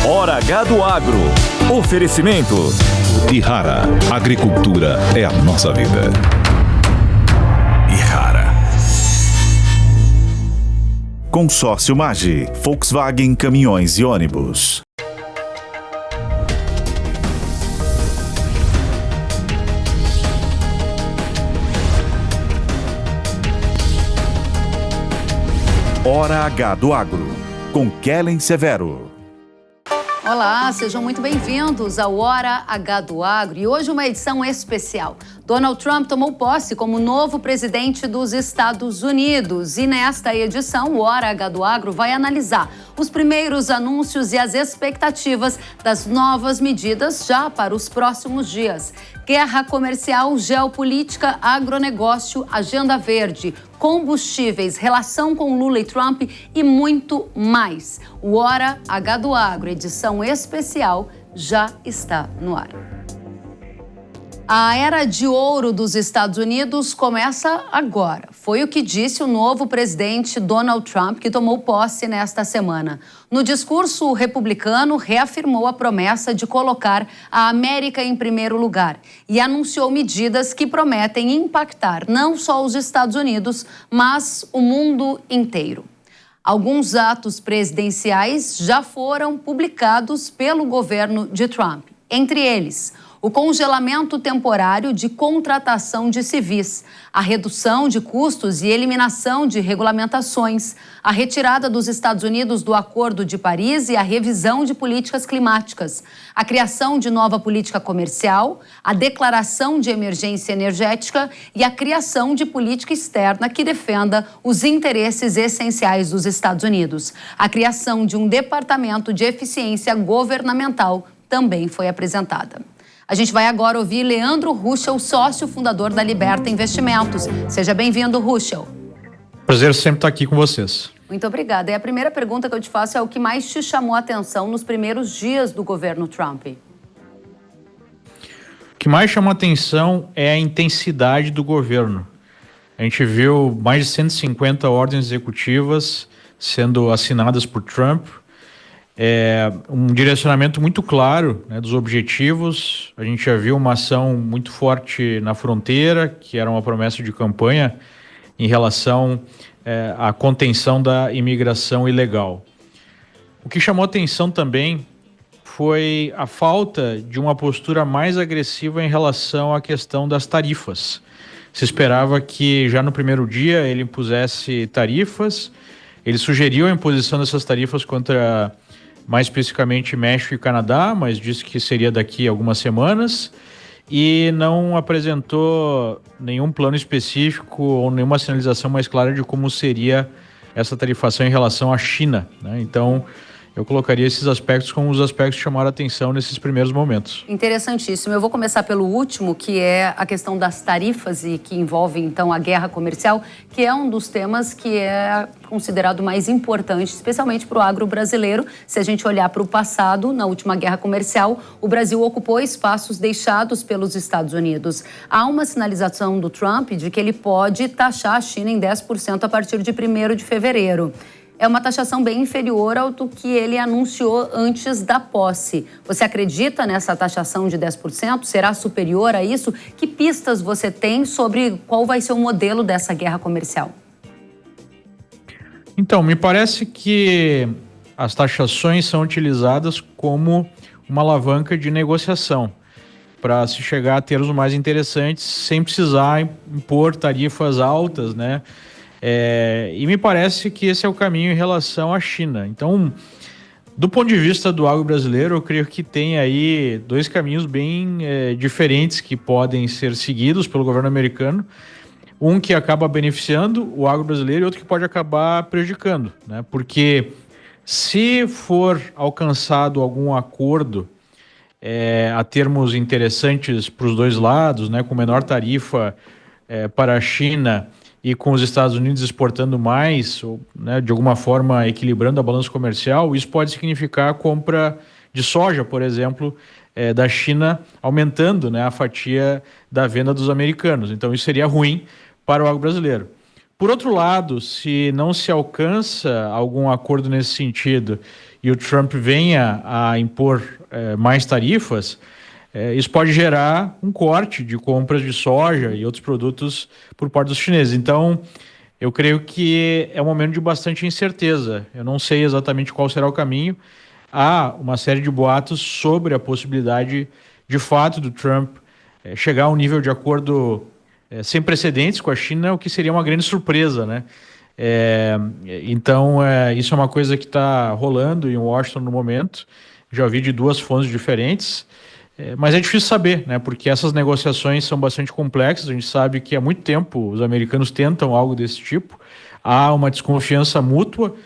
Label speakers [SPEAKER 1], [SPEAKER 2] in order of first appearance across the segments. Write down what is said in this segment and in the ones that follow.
[SPEAKER 1] Hora H do Agro. Oferecimento
[SPEAKER 2] Ihara. Agricultura é a nossa vida.
[SPEAKER 1] Ihara.
[SPEAKER 3] Consórcio Magi, Volkswagen Caminhões e Ônibus. Hora H do Agro, com Kellen Severo.
[SPEAKER 4] Olá, sejam muito bem-vindos ao Hora H do Agro e hoje uma edição especial. Donald Trump tomou posse como novo presidente dos Estados Unidos e nesta edição o Hora H do Agro vai analisar os primeiros anúncios e as expectativas das novas medidas já para os próximos dias. Guerra comercial, geopolítica, agronegócio, agenda verde, combustíveis, relação com Lula e Trump e muito mais. O Hora H do Agro, edição especial, já está no ar. A era de ouro dos Estados Unidos começa agora. Foi o que disse o novo presidente Donald Trump, que tomou posse nesta semana. No discurso, o republicano reafirmou a promessa de colocar a América em primeiro lugar e anunciou medidas que prometem impactar não só os Estados Unidos, mas o mundo inteiro. Alguns atos presidenciais já foram publicados pelo governo de Trump. Entre eles, o congelamento temporário de contratação de civis, a redução de custos e eliminação de regulamentações, a retirada dos Estados Unidos do Acordo de Paris e a revisão de políticas climáticas, a criação de nova política comercial, a declaração de emergência energética e a criação de política externa que defenda os interesses essenciais dos Estados Unidos. A criação de um departamento de eficiência governamental também foi apresentada. A gente vai agora ouvir Leandro Ruschel, sócio fundador da Liberta Investimentos. Seja bem-vindo, Ruschel.
[SPEAKER 5] Prazer sempre estar aqui com vocês.
[SPEAKER 4] Muito obrigada. E a primeira pergunta que eu te faço é o que mais te chamou a atenção nos primeiros dias do governo Trump?
[SPEAKER 5] O que mais chamou a atenção é a intensidade do governo. A gente viu mais de 150 ordens executivas sendo assinadas por Trump. Um direcionamento muito claro, né, dos objetivos. A gente já viu uma ação muito forte na fronteira, que era uma promessa de campanha em relação à contenção da imigração ilegal. O que chamou atenção também foi a falta de uma postura mais agressiva em relação à questão das tarifas. Se esperava que já no primeiro dia ele impusesse tarifas, ele sugeriu a imposição dessas tarifas contra mais especificamente México e Canadá, mas disse que seria daqui a algumas semanas e não apresentou nenhum plano específico ou nenhuma sinalização mais clara de como seria essa tarifação em relação à China, né? Então, eu colocaria esses aspectos como os aspectos que chamaram a atenção nesses primeiros momentos.
[SPEAKER 4] Interessantíssimo. Eu vou começar pelo último, que é a questão das tarifas e que envolve, então, a guerra comercial, que é um dos temas que é considerado mais importante, especialmente para o agro brasileiro. Se a gente olhar para o passado, na última guerra comercial, o Brasil ocupou espaços deixados pelos Estados Unidos. Há uma sinalização do Trump de que ele pode taxar a China em 10% a partir de 1º de fevereiro. É uma taxação bem inferior ao do que ele anunciou antes da posse. Você acredita nessa taxação de 10%? Será superior a isso? Que pistas você tem sobre qual vai ser o modelo dessa guerra comercial?
[SPEAKER 5] Então, me parece que as taxações são utilizadas como uma alavanca de negociação para se chegar a termos mais interessantes sem precisar impor tarifas altas, né? E me parece que esse é o caminho em relação à China. Então, do ponto de vista do agro brasileiro, eu creio que tem aí dois caminhos bem diferentes que podem ser seguidos pelo governo americano. Um que acaba beneficiando o agro brasileiro e outro que pode acabar prejudicando, né? Porque se for alcançado algum acordo a termos interessantes para os dois lados, né, com menor tarifa para a China e com os Estados Unidos exportando mais, ou, né, de alguma forma equilibrando a balança comercial, isso pode significar a compra de soja, por exemplo, da China, aumentando, né, a fatia da venda dos americanos. Então isso seria ruim para o agro brasileiro. Por outro lado, se não se alcança algum acordo nesse sentido e o Trump venha a impor mais tarifas, isso pode gerar um corte de compras de soja e outros produtos por parte dos chineses. Então, eu creio que é um momento de bastante incerteza. Eu não sei exatamente qual será o caminho. Há uma série de boatos sobre a possibilidade, de fato, do Trump chegar a um nível de acordo sem precedentes com a China, o que seria uma grande surpresa, né? Então, isso é uma coisa que está rolando em Washington no momento. Já ouvi de 2 fontes diferentes, mas é difícil saber, né? Porque essas negociações são bastante complexas. A gente sabe que há muito tempo os americanos tentam algo desse tipo. Há uma desconfiança mútua.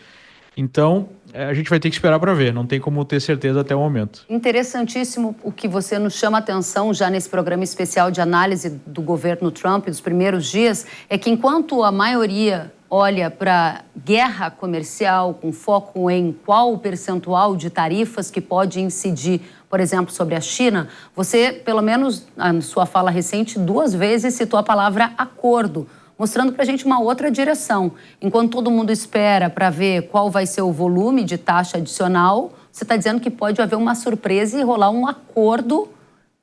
[SPEAKER 5] Então, a gente vai ter que esperar para ver. Não tem como ter certeza até o momento.
[SPEAKER 4] Interessantíssimo o que você nos chama a atenção já nesse programa especial de análise do governo Trump dos primeiros dias, é que enquanto a maioria olha para guerra comercial com foco em qual o percentual de tarifas que pode incidir, por exemplo, sobre a China, você, pelo menos na sua fala recente, 2 vezes citou a palavra acordo, mostrando para a gente uma outra direção. Enquanto todo mundo espera para ver qual vai ser o volume de taxa adicional, você está dizendo que pode haver uma surpresa e rolar um acordo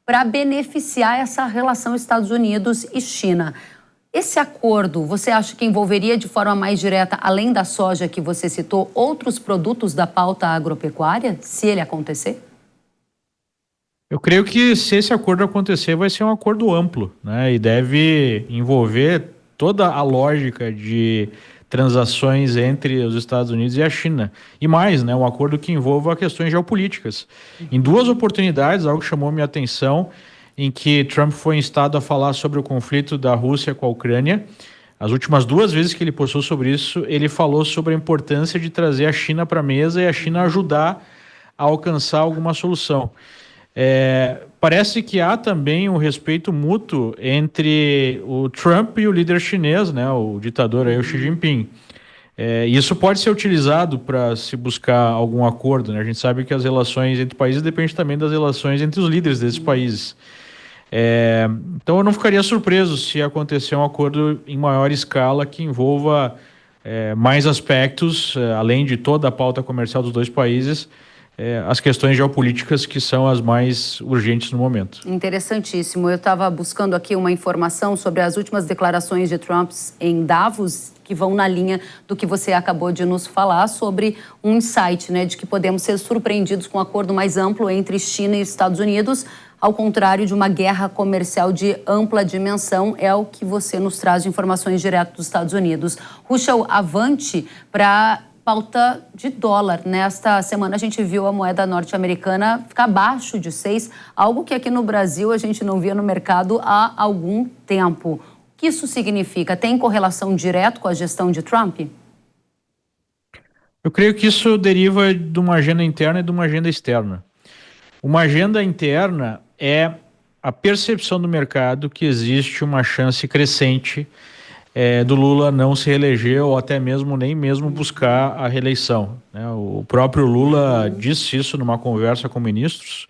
[SPEAKER 4] para beneficiar essa relação Estados Unidos e China. Esse acordo, você acha que envolveria de forma mais direta, além da soja que você citou, outros produtos da pauta agropecuária, se ele acontecer?
[SPEAKER 5] Eu creio que se esse acordo acontecer, vai ser um acordo amplo, né? E deve envolver toda a lógica de transações entre os Estados Unidos e a China. E mais, né? Um acordo que envolva questões geopolíticas. Em 2 oportunidades, algo chamou minha atenção, em que Trump foi instado a falar sobre o conflito da Rússia com a Ucrânia. As últimas 2 vezes que ele postou sobre isso, ele falou sobre a importância de trazer a China para a mesa e a China ajudar a alcançar alguma solução. Parece que há também um respeito mútuo entre o Trump e o líder chinês, né, o ditador aí, o Xi Jinping. Isso pode ser utilizado para se buscar algum acordo, né? A gente sabe que as relações entre países dependem também das relações entre os líderes desses países. Então eu não ficaria surpreso se acontecer um acordo em maior escala que envolva mais aspectos, além de toda a pauta comercial dos 2 países, as questões geopolíticas que são as mais urgentes no momento.
[SPEAKER 4] Interessantíssimo. Eu estava buscando aqui uma informação sobre as últimas declarações de Trump em Davos, que vão na linha do que você acabou de nos falar sobre um insight, né, de que podemos ser surpreendidos com um acordo mais amplo entre China e Estados Unidos, ao contrário de uma guerra comercial de ampla dimensão, é o que você nos traz de informações direto dos Estados Unidos. Ruschel, avante para pauta de dólar. Nesta semana a gente viu a moeda norte-americana ficar abaixo de 6, algo que aqui no Brasil a gente não via no mercado há algum tempo. O que isso significa? Tem correlação direta com a gestão de Trump?
[SPEAKER 5] Eu creio que isso deriva de uma agenda interna e de uma agenda externa. Uma agenda interna é a percepção do mercado que existe uma chance crescente do Lula não se reeleger ou até mesmo nem mesmo buscar a reeleição, né? O próprio Lula disse isso numa conversa com ministros,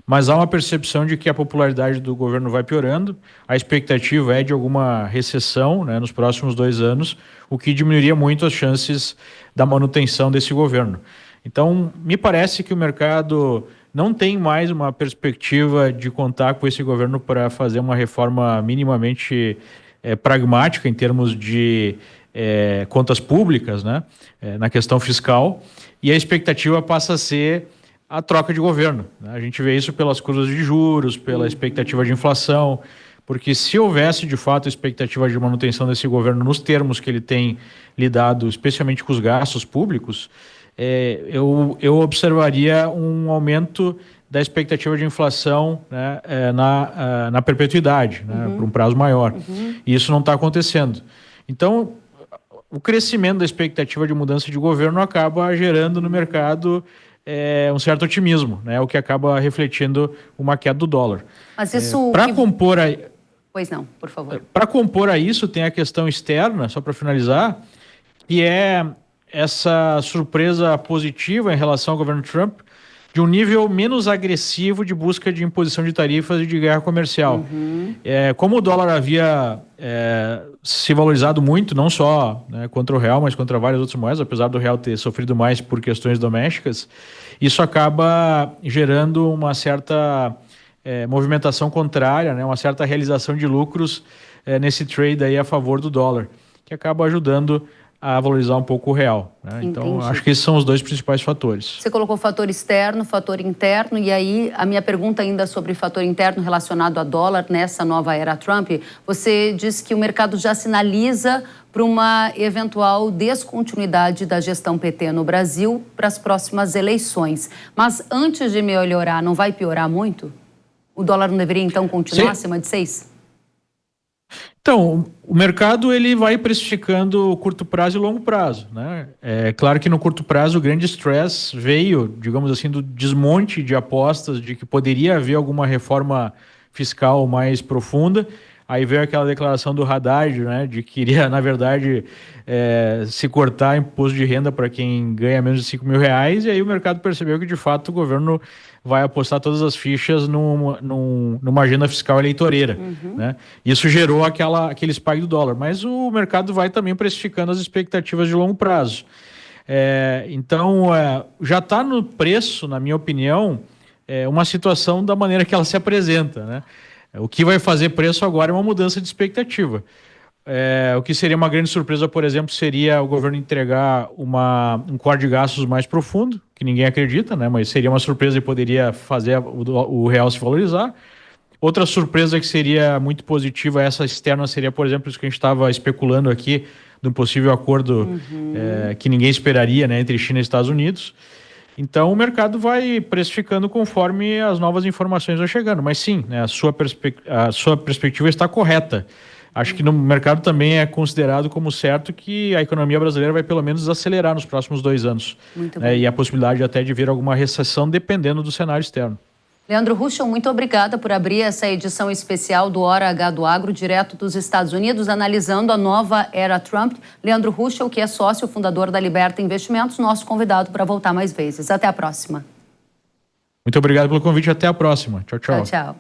[SPEAKER 5] mas há uma percepção de que a popularidade do governo vai piorando, a expectativa é de alguma recessão, né, nos próximos 2 anos, o que diminuiria muito as chances da manutenção desse governo. Então, me parece que o mercado não tem mais uma perspectiva de contar com esse governo para fazer uma reforma minimamente pragmática em termos de contas públicas, né, na questão fiscal, e a expectativa passa a ser a troca de governo, né? A gente vê isso pelas curvas de juros, pela expectativa de inflação, porque se houvesse de fato a expectativa de manutenção desse governo nos termos que ele tem lidado, especialmente com os gastos públicos, eu observaria um aumento da expectativa de inflação, né, na perpetuidade, né, por um prazo maior. E isso não está acontecendo. Então, o crescimento da expectativa de mudança de governo acaba gerando no mercado um certo otimismo, né, o que acaba refletindo uma queda do dólar.
[SPEAKER 4] Mas isso... Pois não, por favor.
[SPEAKER 5] Para compor a isso, tem a questão externa, só para finalizar, que é essa surpresa positiva em relação ao governo Trump, de um nível menos agressivo de busca de imposição de tarifas e de guerra comercial. Como o dólar havia se valorizado muito, não só, né, contra o real, mas contra várias outras moedas, apesar do real ter sofrido mais por questões domésticas, isso acaba gerando uma certa movimentação contrária, né, uma certa realização de lucros nesse trade aí a favor do dólar, que acaba ajudando a valorizar um pouco o real, né? Então, acho que esses são os dois principais fatores.
[SPEAKER 4] Você colocou fator externo, fator interno, e aí a minha pergunta ainda sobre fator interno relacionado a dólar nessa nova era Trump, você disse que o mercado já sinaliza para uma eventual descontinuidade da gestão PT no Brasil para as próximas eleições. Mas antes de melhorar, não vai piorar muito? O dólar não deveria então continuar acima de 6?
[SPEAKER 5] Então, o mercado ele vai precificando curto prazo e longo prazo, né? É claro que no curto prazo o grande stress veio, digamos assim, do desmonte de apostas de que poderia haver alguma reforma fiscal mais profunda. Aí veio aquela declaração do Haddad, né, de que iria, na verdade, se cortar imposto de renda para quem ganha menos de R$5 mil, e aí o mercado percebeu que, de fato, o governo vai apostar todas as fichas numa agenda fiscal eleitoreira, né? Isso gerou aquele spike do dólar, mas o mercado vai também precificando as expectativas de longo prazo. Então, já está no preço, na minha opinião, uma situação da maneira que ela se apresenta, né? O que vai fazer preço agora é uma mudança de expectativa. O que seria uma grande surpresa, por exemplo, seria o governo entregar um corte de gastos mais profundo, que ninguém acredita, né? Mas seria uma surpresa e poderia fazer o real se valorizar. Outra surpresa que seria muito positiva, essa externa, seria, por exemplo, isso que a gente estava especulando aqui, de um possível acordo que ninguém esperaria, né, entre China e Estados Unidos. Então, o mercado vai precificando conforme as novas informações vão chegando. Mas sim, né, a sua perspectiva está correta. Acho que no mercado também é considerado como certo que a economia brasileira vai pelo menos desacelerar nos próximos 2 anos. Muito bem. E a possibilidade até de vir alguma recessão dependendo do cenário externo.
[SPEAKER 4] Leandro Ruschel, muito obrigada por abrir essa edição especial do Hora H do Agro, direto dos Estados Unidos, analisando a nova era Trump. Leandro Ruschel, que é sócio fundador da Liberta Investimentos, nosso convidado para voltar mais vezes. Até a próxima.
[SPEAKER 5] Muito obrigado pelo convite. Até a próxima. Tchau, tchau.
[SPEAKER 4] Tchau, tchau.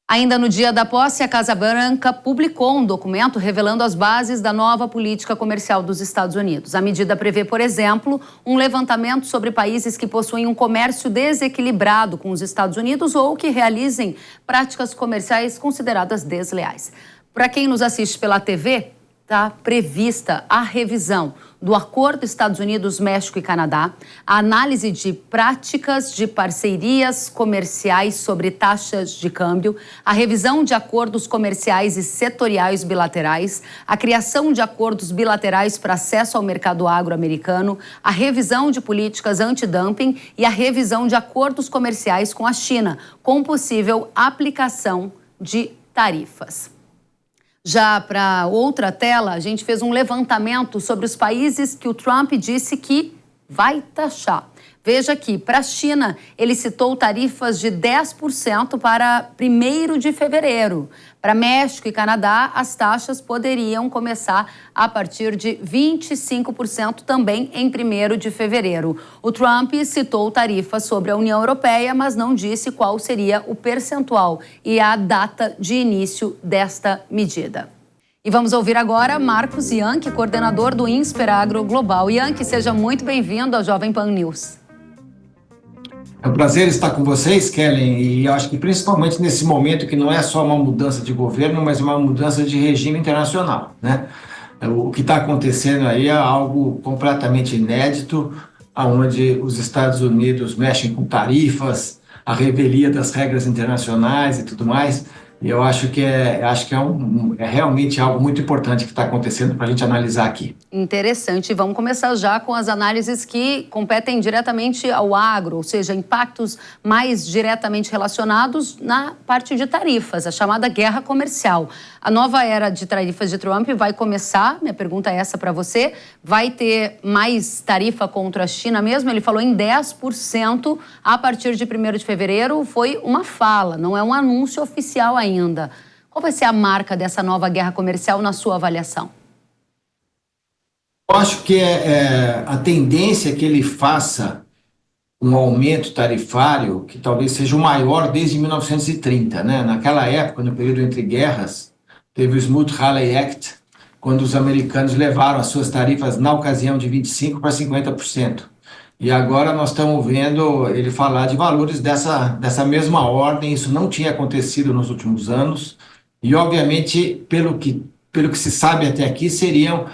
[SPEAKER 4] Ainda no dia da posse, a Casa Branca publicou um documento revelando as bases da nova política comercial dos Estados Unidos. A medida prevê, por exemplo, um levantamento sobre países que possuem um comércio desequilibrado com os Estados Unidos ou que realizem práticas comerciais consideradas desleais. Para quem nos assiste pela TV, está prevista a revisão do Acordo Estados Unidos, México e Canadá, a análise de práticas de parcerias comerciais sobre taxas de câmbio, a revisão de acordos comerciais e setoriais bilaterais, a criação de acordos bilaterais para acesso ao mercado agro-americano, a revisão de políticas antidumping e a revisão de acordos comerciais com a China, com possível aplicação de tarifas. Já para outra tela, a gente fez um levantamento sobre os países que o Trump disse que vai taxar. Veja aqui, para a China, ele citou tarifas de 10% para 1º de fevereiro. Para México e Canadá, as taxas poderiam começar a partir de 25% também em 1º de fevereiro. O Trump citou tarifas sobre a União Europeia, mas não disse qual seria o percentual e a data de início desta medida. E vamos ouvir agora Marcos Yankee, coordenador do INSPER Agro Global. Yankee, seja muito bem-vindo ao Jovem Pan News.
[SPEAKER 6] É um prazer estar com vocês, Kellen, e eu acho que principalmente nesse momento que não é só uma mudança de governo, mas uma mudança de regime internacional, né? O que está acontecendo aí é algo completamente inédito, onde os Estados Unidos mexem com tarifas, a revelia das regras internacionais e tudo mais. E eu acho que é realmente algo muito importante que está acontecendo para a gente analisar aqui.
[SPEAKER 4] Interessante. Vamos começar já com as análises que competem diretamente ao agro, ou seja, impactos mais diretamente relacionados na parte de tarifas, a chamada guerra comercial. A nova era de tarifas de Trump vai começar, minha pergunta é essa para você, vai ter mais tarifa contra a China mesmo? Ele falou em 10% a partir de 1º de fevereiro, foi uma fala, não é um anúncio oficial ainda. Qual vai ser a marca dessa nova guerra comercial na sua avaliação?
[SPEAKER 6] Eu acho que a tendência é que ele faça um aumento tarifário que talvez seja o maior desde 1930, né? Naquela época, no período entre guerras, teve o Smoot-Hawley Act, quando os americanos levaram as suas tarifas, na ocasião, de 25% para 50%. E agora nós estamos vendo ele falar de valores dessa mesma ordem. Isso não tinha acontecido nos últimos anos. E, obviamente, pelo que se sabe até aqui, seriam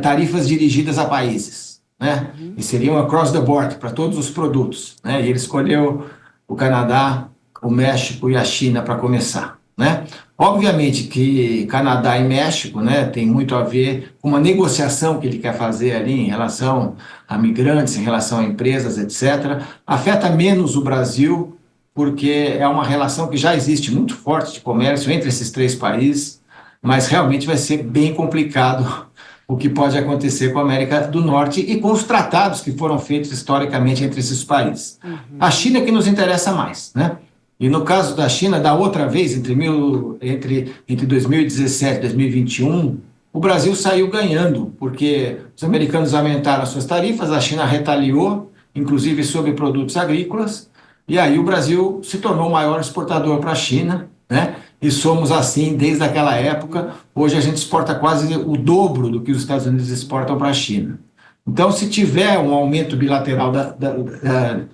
[SPEAKER 6] tarifas dirigidas a países, né? E seriam across the board, para todos os produtos, né? E ele escolheu o Canadá, o México e a China para começar, né? Obviamente que Canadá e México, né, tem muito a ver com uma negociação que ele quer fazer ali em relação a migrantes, em relação a empresas, etc. Afeta menos o Brasil, porque é uma relação que já existe muito forte de comércio entre esses três países, mas realmente vai ser bem complicado o que pode acontecer com a América do Norte e com os tratados que foram feitos historicamente entre esses países. A China é que nos interessa mais, né? E no caso da China, da outra vez, entre 2017 e 2021, o Brasil saiu ganhando, porque os americanos aumentaram as suas tarifas, a China retaliou, inclusive sobre produtos agrícolas, e aí o Brasil se tornou o maior exportador para a China, né? E somos assim desde aquela época. Hoje a gente exporta quase o dobro do que os Estados Unidos exportam para a China. Então, se tiver um aumento bilateral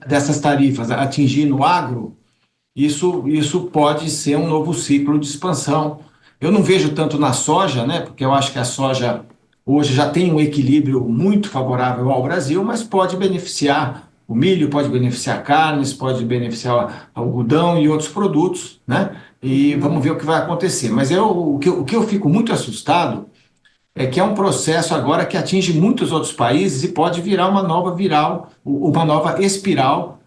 [SPEAKER 6] dessas tarifas atingindo o agro, isso pode ser um novo ciclo de expansão. Eu não vejo tanto na soja, né, porque eu acho que a soja hoje já tem um equilíbrio muito favorável ao Brasil, mas pode beneficiar o milho, pode beneficiar carnes, pode beneficiar algodão e outros produtos, né? E vamos ver o que vai acontecer. Mas o que eu fico muito assustado é que é um processo agora que atinge muitos outros países e pode virar uma nova espiral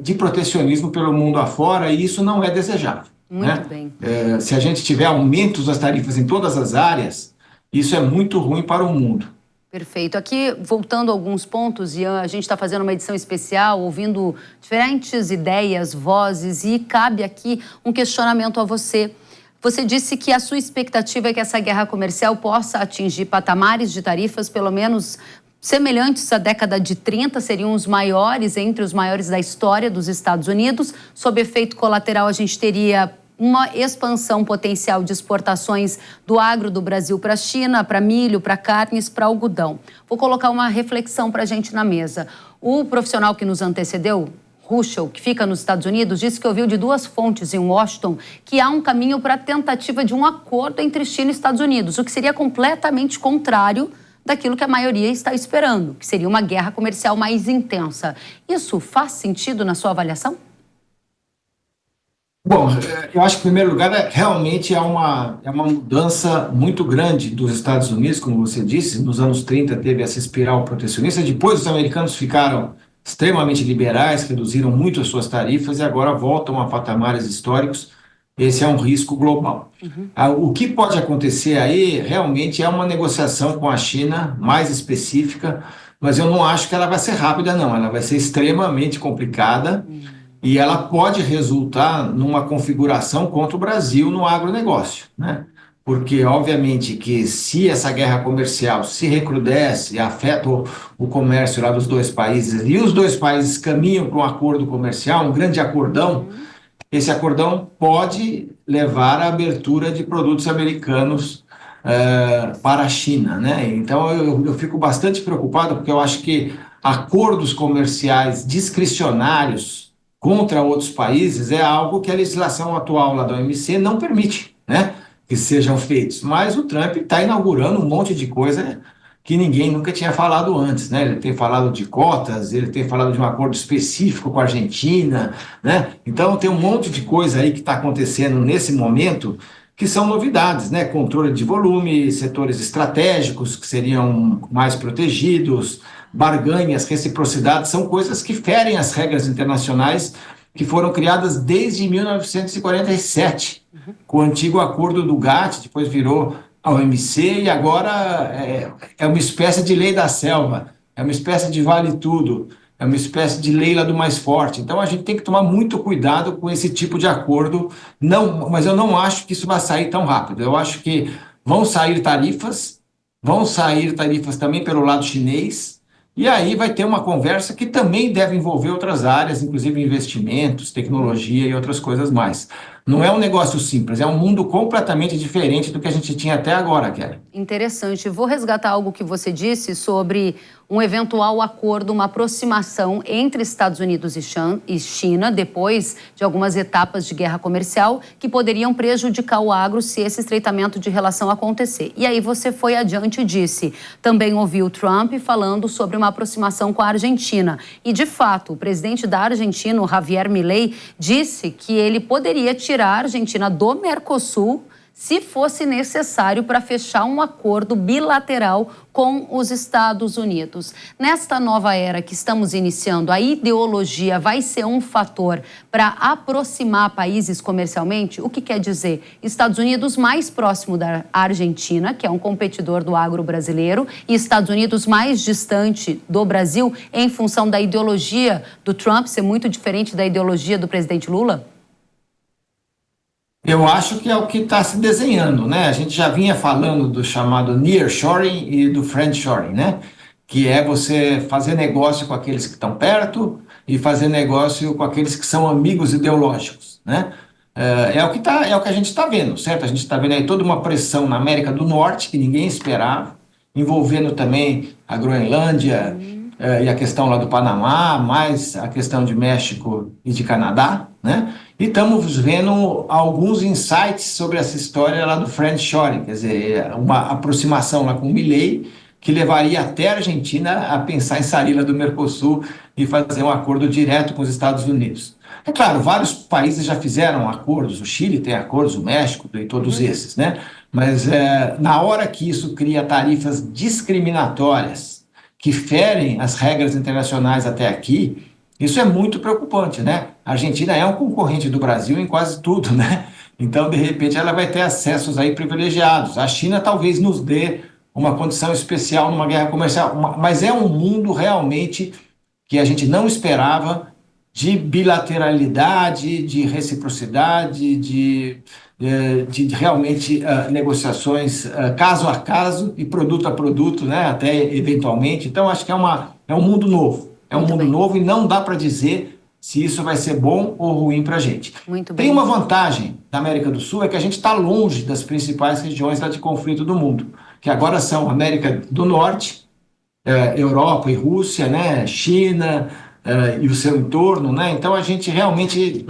[SPEAKER 6] de protecionismo pelo mundo afora, e isso não é desejável.
[SPEAKER 4] Muito bem.
[SPEAKER 6] Se a gente tiver aumentos das tarifas em todas as áreas, isso é muito ruim para o mundo.
[SPEAKER 4] Perfeito. Aqui, voltando a alguns pontos, Ian, a gente está fazendo uma edição especial, ouvindo diferentes ideias, vozes, e cabe aqui um questionamento a você. Você disse que a sua expectativa é que essa guerra comercial possa atingir patamares de tarifas, pelo menos semelhantes à década de 30, seriam os maiores, entre os maiores da história dos Estados Unidos. Sob efeito colateral, a gente teria uma expansão potencial de exportações do agro do Brasil para a China, para milho, para carnes, para algodão. Vou colocar uma reflexão para a gente na mesa. O profissional que nos antecedeu, Ruschel, que fica nos Estados Unidos, disse que ouviu de duas fontes em Washington que há um caminho para a tentativa de um acordo entre China e Estados Unidos, o que seria completamente contrário daquilo que a maioria está esperando, que seria uma guerra comercial mais intensa. Isso faz sentido na sua avaliação?
[SPEAKER 6] Bom, eu acho que, em primeiro lugar, realmente é uma mudança muito grande dos Estados Unidos, como você disse. Nos anos 30 teve essa espiral protecionista, depois os americanos ficaram extremamente liberais, reduziram muito as suas tarifas e agora voltam a patamares históricos. Esse é um risco global. O que pode acontecer aí realmente é uma negociação com a China mais específica, mas eu não acho que ela vai ser rápida, não. Ela vai ser extremamente complicada e ela pode resultar numa configuração contra o Brasil no agronegócio, né? Porque, obviamente, que se essa guerra comercial se recrudesce e afeta o comércio lá dos dois países, e os dois países caminham para um acordo comercial, um grande acordão, esse acordão pode levar à abertura de produtos americanos para a China, né? Então, eu fico bastante preocupado, porque eu acho que acordos comerciais discricionários contra outros países é algo que a legislação atual lá da OMC não permite, né, que sejam feitos. Mas o Trump está inaugurando um monte de coisa que ninguém nunca tinha falado antes, né? Ele tem falado de cotas, ele tem falado de um acordo específico com a Argentina, né? Então tem um monte de coisa aí que está acontecendo nesse momento que são novidades, né? Controle de volume, setores estratégicos que seriam mais protegidos, barganhas, reciprocidade, são coisas que ferem as regras internacionais que foram criadas desde 1947, com o antigo acordo do GATT, depois virou a OMC e agora é uma espécie de lei da selva, é uma espécie de vale tudo, é uma espécie de lei lá do mais forte. Então a gente tem que tomar muito cuidado com esse tipo de acordo, mas eu não acho que isso vai sair tão rápido. Eu acho que vão sair tarifas também pelo lado chinês, E aí vai ter uma conversa que também deve envolver outras áreas, inclusive investimentos, tecnologia e outras coisas mais. Não é um negócio simples, é um mundo completamente diferente do que a gente tinha até agora, Kelly.
[SPEAKER 4] Interessante. Vou resgatar algo que você disse sobre um eventual acordo, uma aproximação entre Estados Unidos e China, depois de algumas etapas de guerra comercial, que poderiam prejudicar o agro se esse estreitamento de relação acontecer. E aí você foi adiante e disse, também ouviu Trump falando sobre uma aproximação com a Argentina. E, de fato, o presidente da Argentina, o Javier Milei, disse que ele poderia tirar a Argentina do Mercosul se fosse necessário para fechar um acordo bilateral com os Estados Unidos. Nesta nova era que estamos iniciando, a ideologia vai ser um fator para aproximar países comercialmente? O que quer dizer? Estados Unidos mais próximo da Argentina, que é um competidor do agro brasileiro, e Estados Unidos mais distante do Brasil, em função da ideologia do Trump ser muito diferente da ideologia do presidente Lula?
[SPEAKER 6] Eu acho que é o que está se desenhando, né? A gente já vinha falando do chamado nearshoring e do friendshoring, né? Que é você fazer negócio com aqueles que estão perto e fazer negócio com aqueles que são amigos ideológicos, né? É o que a gente está vendo, certo? A gente está vendo aí toda uma pressão na América do Norte que ninguém esperava, envolvendo também a Groenlândia e a questão lá do Panamá, mais a questão de México e de Canadá, né? E estamos vendo alguns insights sobre essa história lá do friendshoring, quer dizer, uma aproximação lá com o Milei, que levaria até a Argentina a pensar em sair lá do Mercosul e fazer um acordo direto com os Estados Unidos. É claro, vários países já fizeram acordos, o Chile tem acordos, o México e todos esses, né? Mas na hora que isso cria tarifas discriminatórias que ferem as regras internacionais até aqui, isso é muito preocupante, né? A Argentina é um concorrente do Brasil em quase tudo, né? Então, de repente, ela vai ter acessos aí privilegiados. A China talvez nos dê uma condição especial numa guerra comercial, mas é um mundo realmente que a gente não esperava, de bilateralidade, de reciprocidade, de realmente negociações caso a caso e produto a produto, né? Até eventualmente. Então, acho que é um mundo novo. É um mundo novo e não dá para dizer se isso vai ser bom ou ruim para a gente. Tem uma vantagem da América do Sul, é que a gente está longe das principais regiões lá de conflito do mundo, que agora são América do Norte, Europa e Rússia, né, China e o seu entorno, né? Então a gente realmente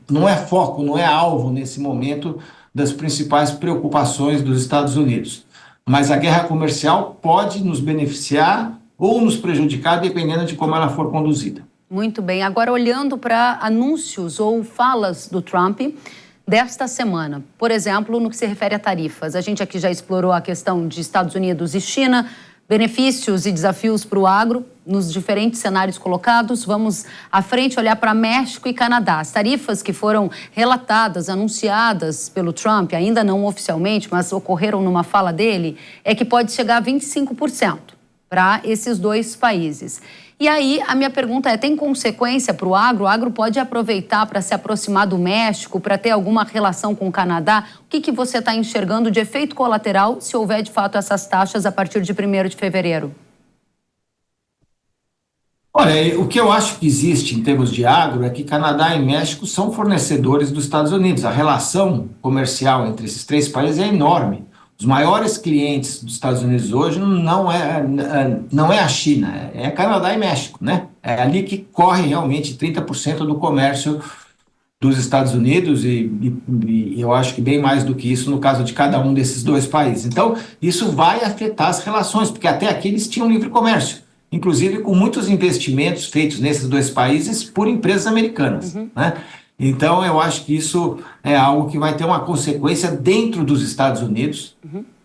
[SPEAKER 6] não é foco, não é alvo nesse momento das principais preocupações dos Estados Unidos. Mas a guerra comercial pode nos beneficiar ou nos prejudicar, dependendo de como ela for conduzida.
[SPEAKER 4] Muito bem. Agora, olhando para anúncios ou falas do Trump desta semana, por exemplo, no que se refere a tarifas. A gente aqui já explorou a questão de Estados Unidos e China, benefícios e desafios para o agro nos diferentes cenários colocados. Vamos à frente olhar para México e Canadá. As tarifas que foram relatadas, anunciadas pelo Trump, ainda não oficialmente, mas ocorreram numa fala dele, é que pode chegar a 25%. Para esses dois países. E aí, a minha pergunta é, tem consequência para o agro? O agro pode aproveitar para se aproximar do México, para ter alguma relação com o Canadá? O que você está enxergando de efeito colateral se houver, de fato, essas taxas a partir de 1º de fevereiro?
[SPEAKER 6] Olha, o que eu acho que existe em termos de agro é que Canadá e México são fornecedores dos Estados Unidos. A relação comercial entre esses três países é enorme. Os maiores clientes dos Estados Unidos hoje não é a China, é Canadá e México, né? É ali que corre realmente 30% do comércio dos Estados Unidos e eu acho que bem mais do que isso no caso de cada um desses dois países. Então, isso vai afetar as relações, porque até aqui eles tinham livre comércio, inclusive com muitos investimentos feitos nesses dois países por empresas americanas, né? Então, eu acho que isso é algo que vai ter uma consequência dentro dos Estados Unidos,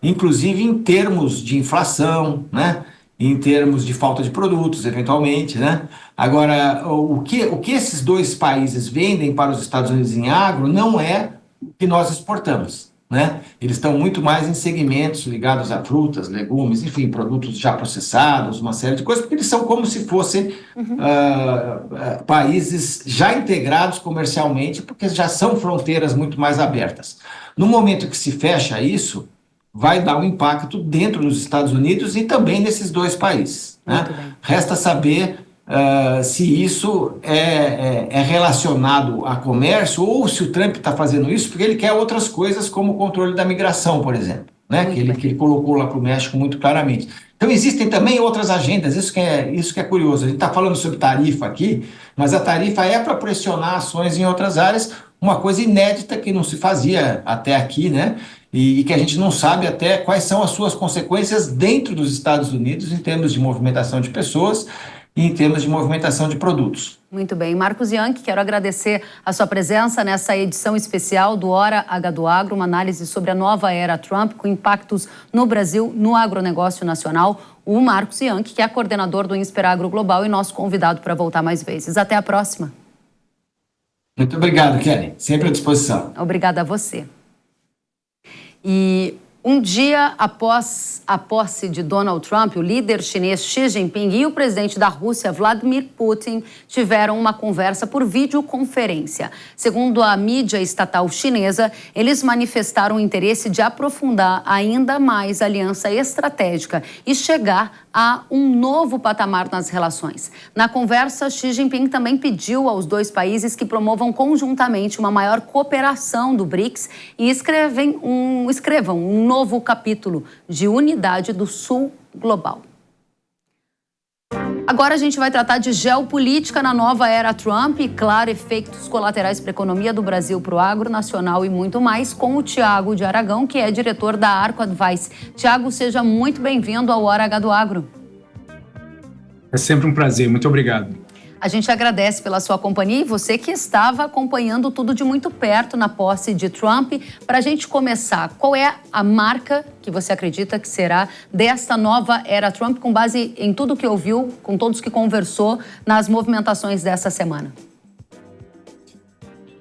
[SPEAKER 6] inclusive em termos de inflação, né? Em termos de falta de produtos, eventualmente, né? Agora, o que esses dois países vendem para os Estados Unidos em agro não é o que nós exportamos, né? Eles estão muito mais em segmentos ligados a frutas, legumes, enfim, produtos já processados, uma série de coisas, porque eles são como se fossem países já integrados comercialmente, porque já são fronteiras muito mais abertas. No momento que se fecha isso, vai dar um impacto dentro dos Estados Unidos e também nesses dois países. né? Resta saber se isso é relacionado a comércio ou se o Trump está fazendo isso porque ele quer outras coisas como o controle da migração, por exemplo, né? Que ele colocou lá para o México muito claramente. Então existem também outras agendas, isso que é curioso. A gente está falando sobre tarifa aqui, mas a tarifa é para pressionar ações em outras áreas, uma coisa inédita que não se fazia até aqui, né? E que a gente não sabe até quais são as suas consequências dentro dos Estados Unidos em termos de movimentação de pessoas e em termos de movimentação de produtos.
[SPEAKER 4] Muito bem. Marcos Ianchi, quero agradecer a sua presença nessa edição especial do Hora H do Agro, uma análise sobre a nova era Trump com impactos no Brasil, no agronegócio nacional. O Marcos Ianchi, que é coordenador do Insper Agro Global e nosso convidado para voltar mais vezes. Até a próxima.
[SPEAKER 6] Muito obrigado, Kelly. Sempre à disposição.
[SPEAKER 4] Obrigada a você. E um dia após a posse de Donald Trump, o líder chinês Xi Jinping e o presidente da Rússia, Vladimir Putin, tiveram uma conversa por videoconferência. Segundo a mídia estatal chinesa, eles manifestaram o interesse de aprofundar ainda mais a aliança estratégica e chegar a um novo patamar nas relações. Na conversa, Xi Jinping também pediu aos dois países que promovam conjuntamente uma maior cooperação do BRICS e escrevam um novo capítulo de unidade do Sul global. Agora a gente vai tratar de geopolítica na nova era Trump e, claro, efeitos colaterais para a economia do Brasil, para o agro nacional e muito mais, com o Tiago de Aragão, que é diretor da Arco Advice. Tiago, seja muito bem-vindo ao Hora H do Agro.
[SPEAKER 7] É sempre um prazer, muito obrigado.
[SPEAKER 4] A gente agradece pela sua companhia e você que estava acompanhando tudo de muito perto na posse de Trump. Para a gente começar, qual é a marca que você acredita que será desta nova era Trump, com base em tudo que ouviu, com todos que conversou nas movimentações dessa semana?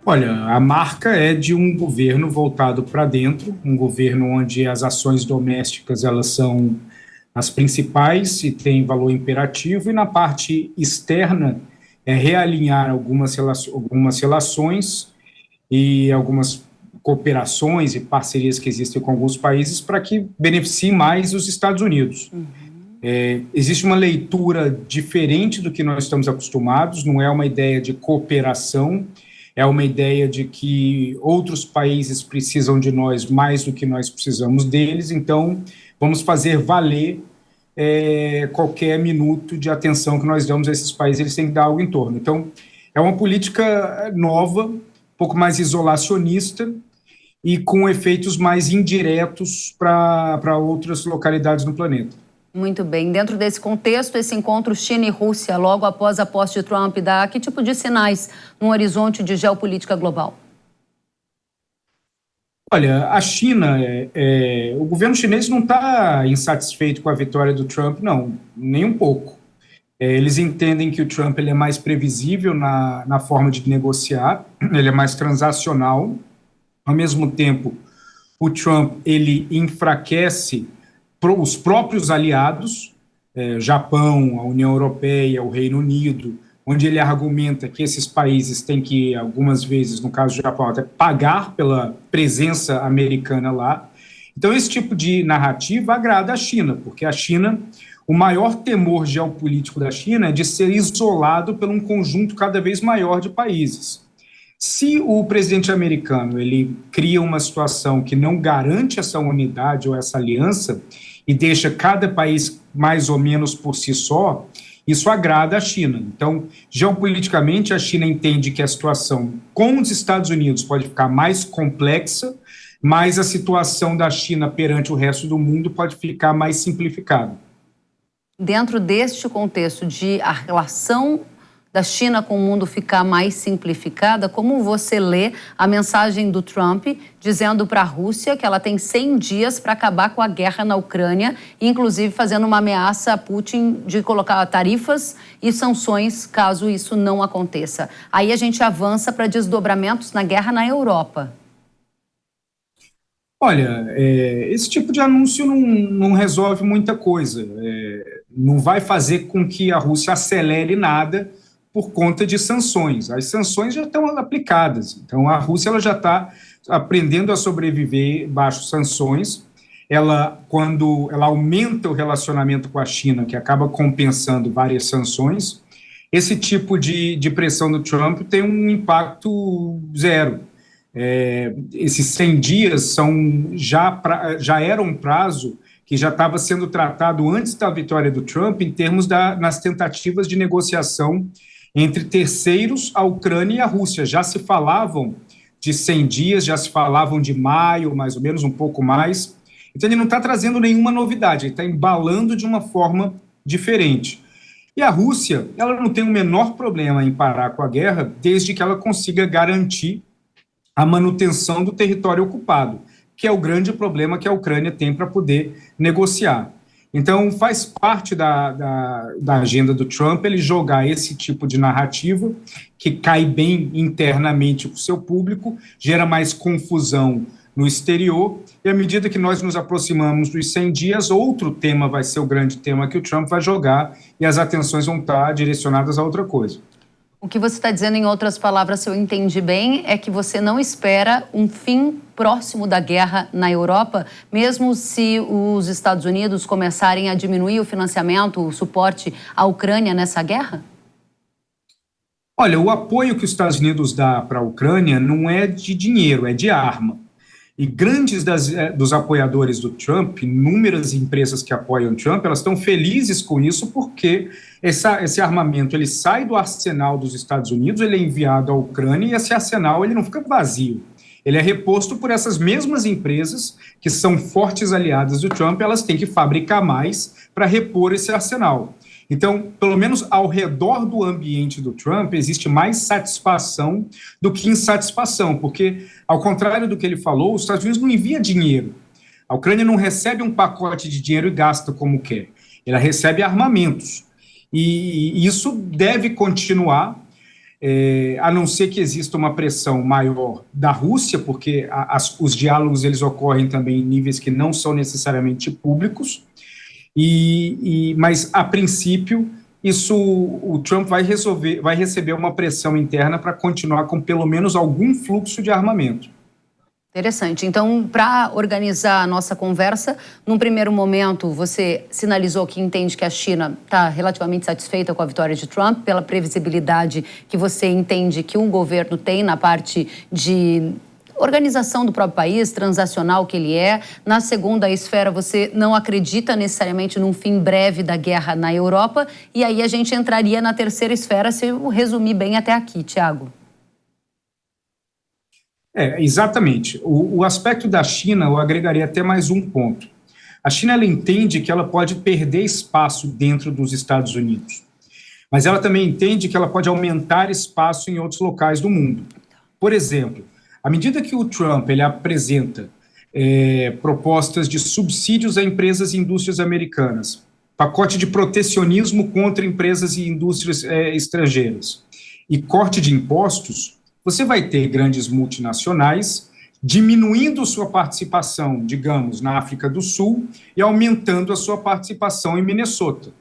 [SPEAKER 7] Olha, a marca é de um governo voltado para dentro, um governo onde as ações domésticas elas são as principais e têm valor imperativo, e na parte externa é realinhar algumas relações e algumas cooperações e parcerias que existem com alguns países para que beneficiem mais os Estados Unidos. Existe uma leitura diferente do que nós estamos acostumados, não é uma ideia de cooperação, é uma ideia de que outros países precisam de nós mais do que nós precisamos deles, então vamos fazer valer qualquer minuto de atenção que nós damos a esses países, eles têm que dar algo em torno. Então, é uma política nova, um pouco mais isolacionista e com efeitos mais indiretos para outras localidades no planeta.
[SPEAKER 4] Muito bem. Dentro desse contexto, esse encontro China e Rússia, logo após a posse de Trump, dá que tipo de sinais no horizonte de geopolítica global?
[SPEAKER 7] Olha, a China, o governo chinês não está insatisfeito com a vitória do Trump, não, nem um pouco. Eles entendem que o Trump ele é mais previsível na forma de negociar, ele é mais transacional. Ao mesmo tempo, o Trump ele enfraquece os próprios aliados, Japão, a União Europeia, o Reino Unido, onde ele argumenta que esses países têm que, algumas vezes, no caso do Japão, até pagar pela presença americana lá. Então, esse tipo de narrativa agrada a China, porque a China, o maior temor geopolítico da China é de ser isolado por um conjunto cada vez maior de países. Se o presidente americano ele cria uma situação que não garante essa unidade ou essa aliança e deixa cada país mais ou menos por si só, isso agrada a China. Então, geopoliticamente, a China entende que a situação com os Estados Unidos pode ficar mais complexa, mas a situação da China perante o resto do mundo pode ficar mais simplificada.
[SPEAKER 4] Dentro deste contexto de a relação da China com o mundo ficar mais simplificada, como você lê a mensagem do Trump dizendo para a Rússia que ela tem 100 dias para acabar com a guerra na Ucrânia, inclusive fazendo uma ameaça a Putin de colocar tarifas e sanções caso isso não aconteça. Aí a gente avança para desdobramentos na guerra na Europa.
[SPEAKER 7] Olha, esse tipo de anúncio não resolve muita coisa. Não vai fazer com que a Rússia acelere nada por conta de sanções. As sanções já estão aplicadas. Então, a Rússia ela já está aprendendo a sobreviver baixo sanções. quando ela aumenta o relacionamento com a China, que acaba compensando várias sanções, esse tipo de pressão do Trump tem um impacto zero. Esses 100 dias já era um prazo que já estava sendo tratado antes da vitória do Trump em termos nas tentativas de negociação entre terceiros, a Ucrânia e a Rússia. Já se falavam de 100 dias, já se falavam de maio, mais ou menos, um pouco mais. Então, ele não está trazendo nenhuma novidade, ele está embalando de uma forma diferente. E a Rússia, ela não tem o menor problema em parar com a guerra, desde que ela consiga garantir a manutenção do território ocupado, que é o grande problema que a Ucrânia tem para poder negociar. Então, faz parte da agenda do Trump ele jogar esse tipo de narrativa, que cai bem internamente para o seu público, gera mais confusão no exterior, e à medida que nós nos aproximamos dos 100 dias, outro tema vai ser o grande tema que o Trump vai jogar, e as atenções vão estar direcionadas a outra coisa.
[SPEAKER 4] O que você está dizendo, em outras palavras, se eu entendi bem, é que você não espera um fim próximo da guerra na Europa, mesmo se os Estados Unidos começarem a diminuir o financiamento, o suporte à Ucrânia nessa guerra?
[SPEAKER 7] Olha, o apoio que os Estados Unidos dá para a Ucrânia não é de dinheiro, é de arma. E grandes dos apoiadores do Trump, inúmeras empresas que apoiam o Trump, elas estão felizes com isso porque esse armamento ele sai do arsenal dos Estados Unidos, ele é enviado à Ucrânia e esse arsenal ele não fica vazio. Ele é reposto por essas mesmas empresas que são fortes aliadas do Trump, elas têm que fabricar mais para repor esse arsenal. Então, pelo menos ao redor do ambiente do Trump, existe mais satisfação do que insatisfação, porque, ao contrário do que ele falou, os Estados Unidos não envia dinheiro. A Ucrânia não recebe um pacote de dinheiro e gasta como quer. Ela recebe armamentos. E isso deve continuar, a não ser que exista uma pressão maior da Rússia, porque os diálogos eles ocorrem também em níveis que não são necessariamente públicos. Mas, a princípio, o Trump vai receber uma pressão interna para continuar com pelo menos algum fluxo de armamento.
[SPEAKER 4] Interessante. Então, para organizar a nossa conversa, num primeiro momento, você sinalizou que entende que a China está relativamente satisfeita com a vitória de Trump, pela previsibilidade que você entende que um governo tem na parte de organização do próprio país, transacional que ele é. Na segunda esfera, você não acredita necessariamente num fim breve da guerra na Europa. E aí a gente entraria na terceira esfera, se eu resumir bem até aqui, Tiago.
[SPEAKER 7] Exatamente. O aspecto da China, eu agregaria até mais um ponto. A China ela entende que ela pode perder espaço dentro dos Estados Unidos, mas ela também entende que ela pode aumentar espaço em outros locais do mundo. Por exemplo, à medida que o Trump ele apresenta propostas de subsídios a empresas e indústrias americanas, pacote de protecionismo contra empresas e indústrias estrangeiras e corte de impostos, você vai ter grandes multinacionais diminuindo sua participação, digamos, na África do Sul e aumentando a sua participação em Minnesota.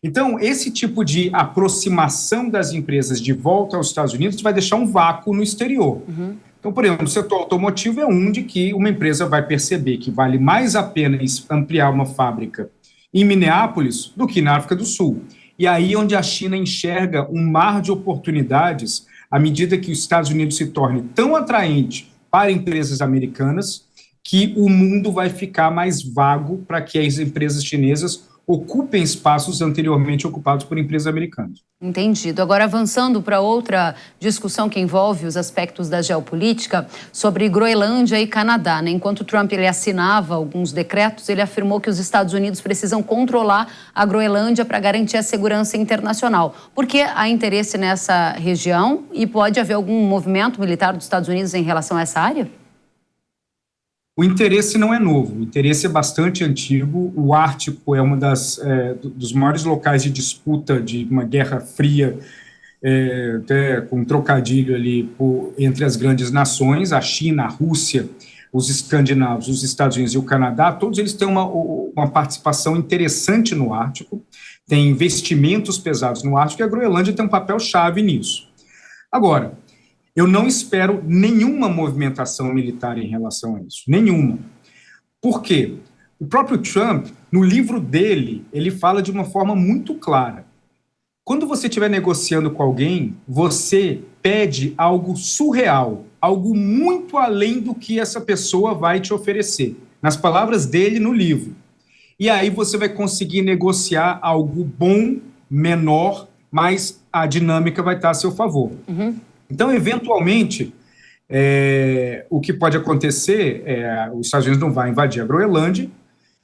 [SPEAKER 7] Então, esse tipo de aproximação das empresas de volta aos Estados Unidos vai deixar um vácuo no exterior. Uhum. Então, por exemplo, o setor automotivo é um de que uma empresa vai perceber que vale mais a pena ampliar uma fábrica em Minneapolis do que na África do Sul. E aí onde a China enxerga um mar de oportunidades à medida que os Estados Unidos se torne tão atraente para empresas americanas que o mundo vai ficar mais vago para que as empresas chinesas ocupem espaços anteriormente ocupados por empresas americanas.
[SPEAKER 4] Entendido. Agora, avançando para outra discussão que envolve os aspectos da geopolítica, sobre Groenlândia e Canadá. Enquanto Trump ele assinava alguns decretos, ele afirmou que os Estados Unidos precisam controlar a Groenlândia para garantir a segurança internacional. Porque há interesse nessa região e pode haver algum movimento militar dos Estados Unidos em relação a essa área?
[SPEAKER 7] O interesse não é novo, o interesse é bastante antigo. O Ártico é uma dos maiores locais de disputa de uma guerra fria, até com um trocadilho ali entre as grandes nações, a China, a Rússia, os escandinavos, os Estados Unidos e o Canadá. Todos eles têm uma participação interessante no Ártico, têm investimentos pesados no Ártico e a Groenlândia tem um papel chave nisso. Agora, eu não espero nenhuma movimentação militar em relação a isso, nenhuma. Por quê? O próprio Trump, no livro dele, ele fala de uma forma muito clara. Quando você estiver negociando com alguém, você pede algo surreal, algo muito além do que essa pessoa vai te oferecer. Nas palavras dele no livro. E aí você vai conseguir negociar algo bom, menor, mas a dinâmica vai estar a seu favor. Então, eventualmente, o que pode acontecer os Estados Unidos não vai invadir a Groenlândia,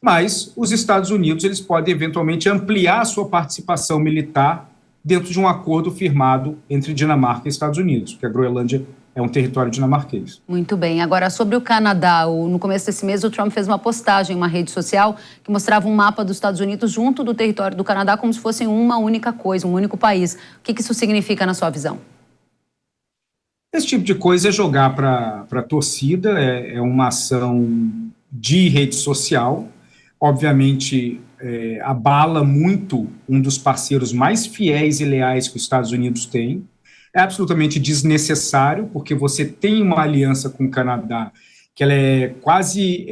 [SPEAKER 7] mas os Estados Unidos eles podem eventualmente ampliar a sua participação militar dentro de um acordo firmado entre Dinamarca e Estados Unidos, porque a Groenlândia é um território dinamarquês.
[SPEAKER 4] Muito bem. Agora, sobre o Canadá, no começo desse mês, o Trump fez uma postagem em uma rede social que mostrava um mapa dos Estados Unidos junto do território do Canadá como se fossem uma única coisa, um único país. O que isso significa na sua visão?
[SPEAKER 7] Esse tipo de coisa é jogar para a torcida, é uma ação de rede social. Obviamente, abala muito um dos parceiros mais fiéis e leais que os Estados Unidos têm. É absolutamente desnecessário, porque você tem uma aliança com o Canadá que ela é quase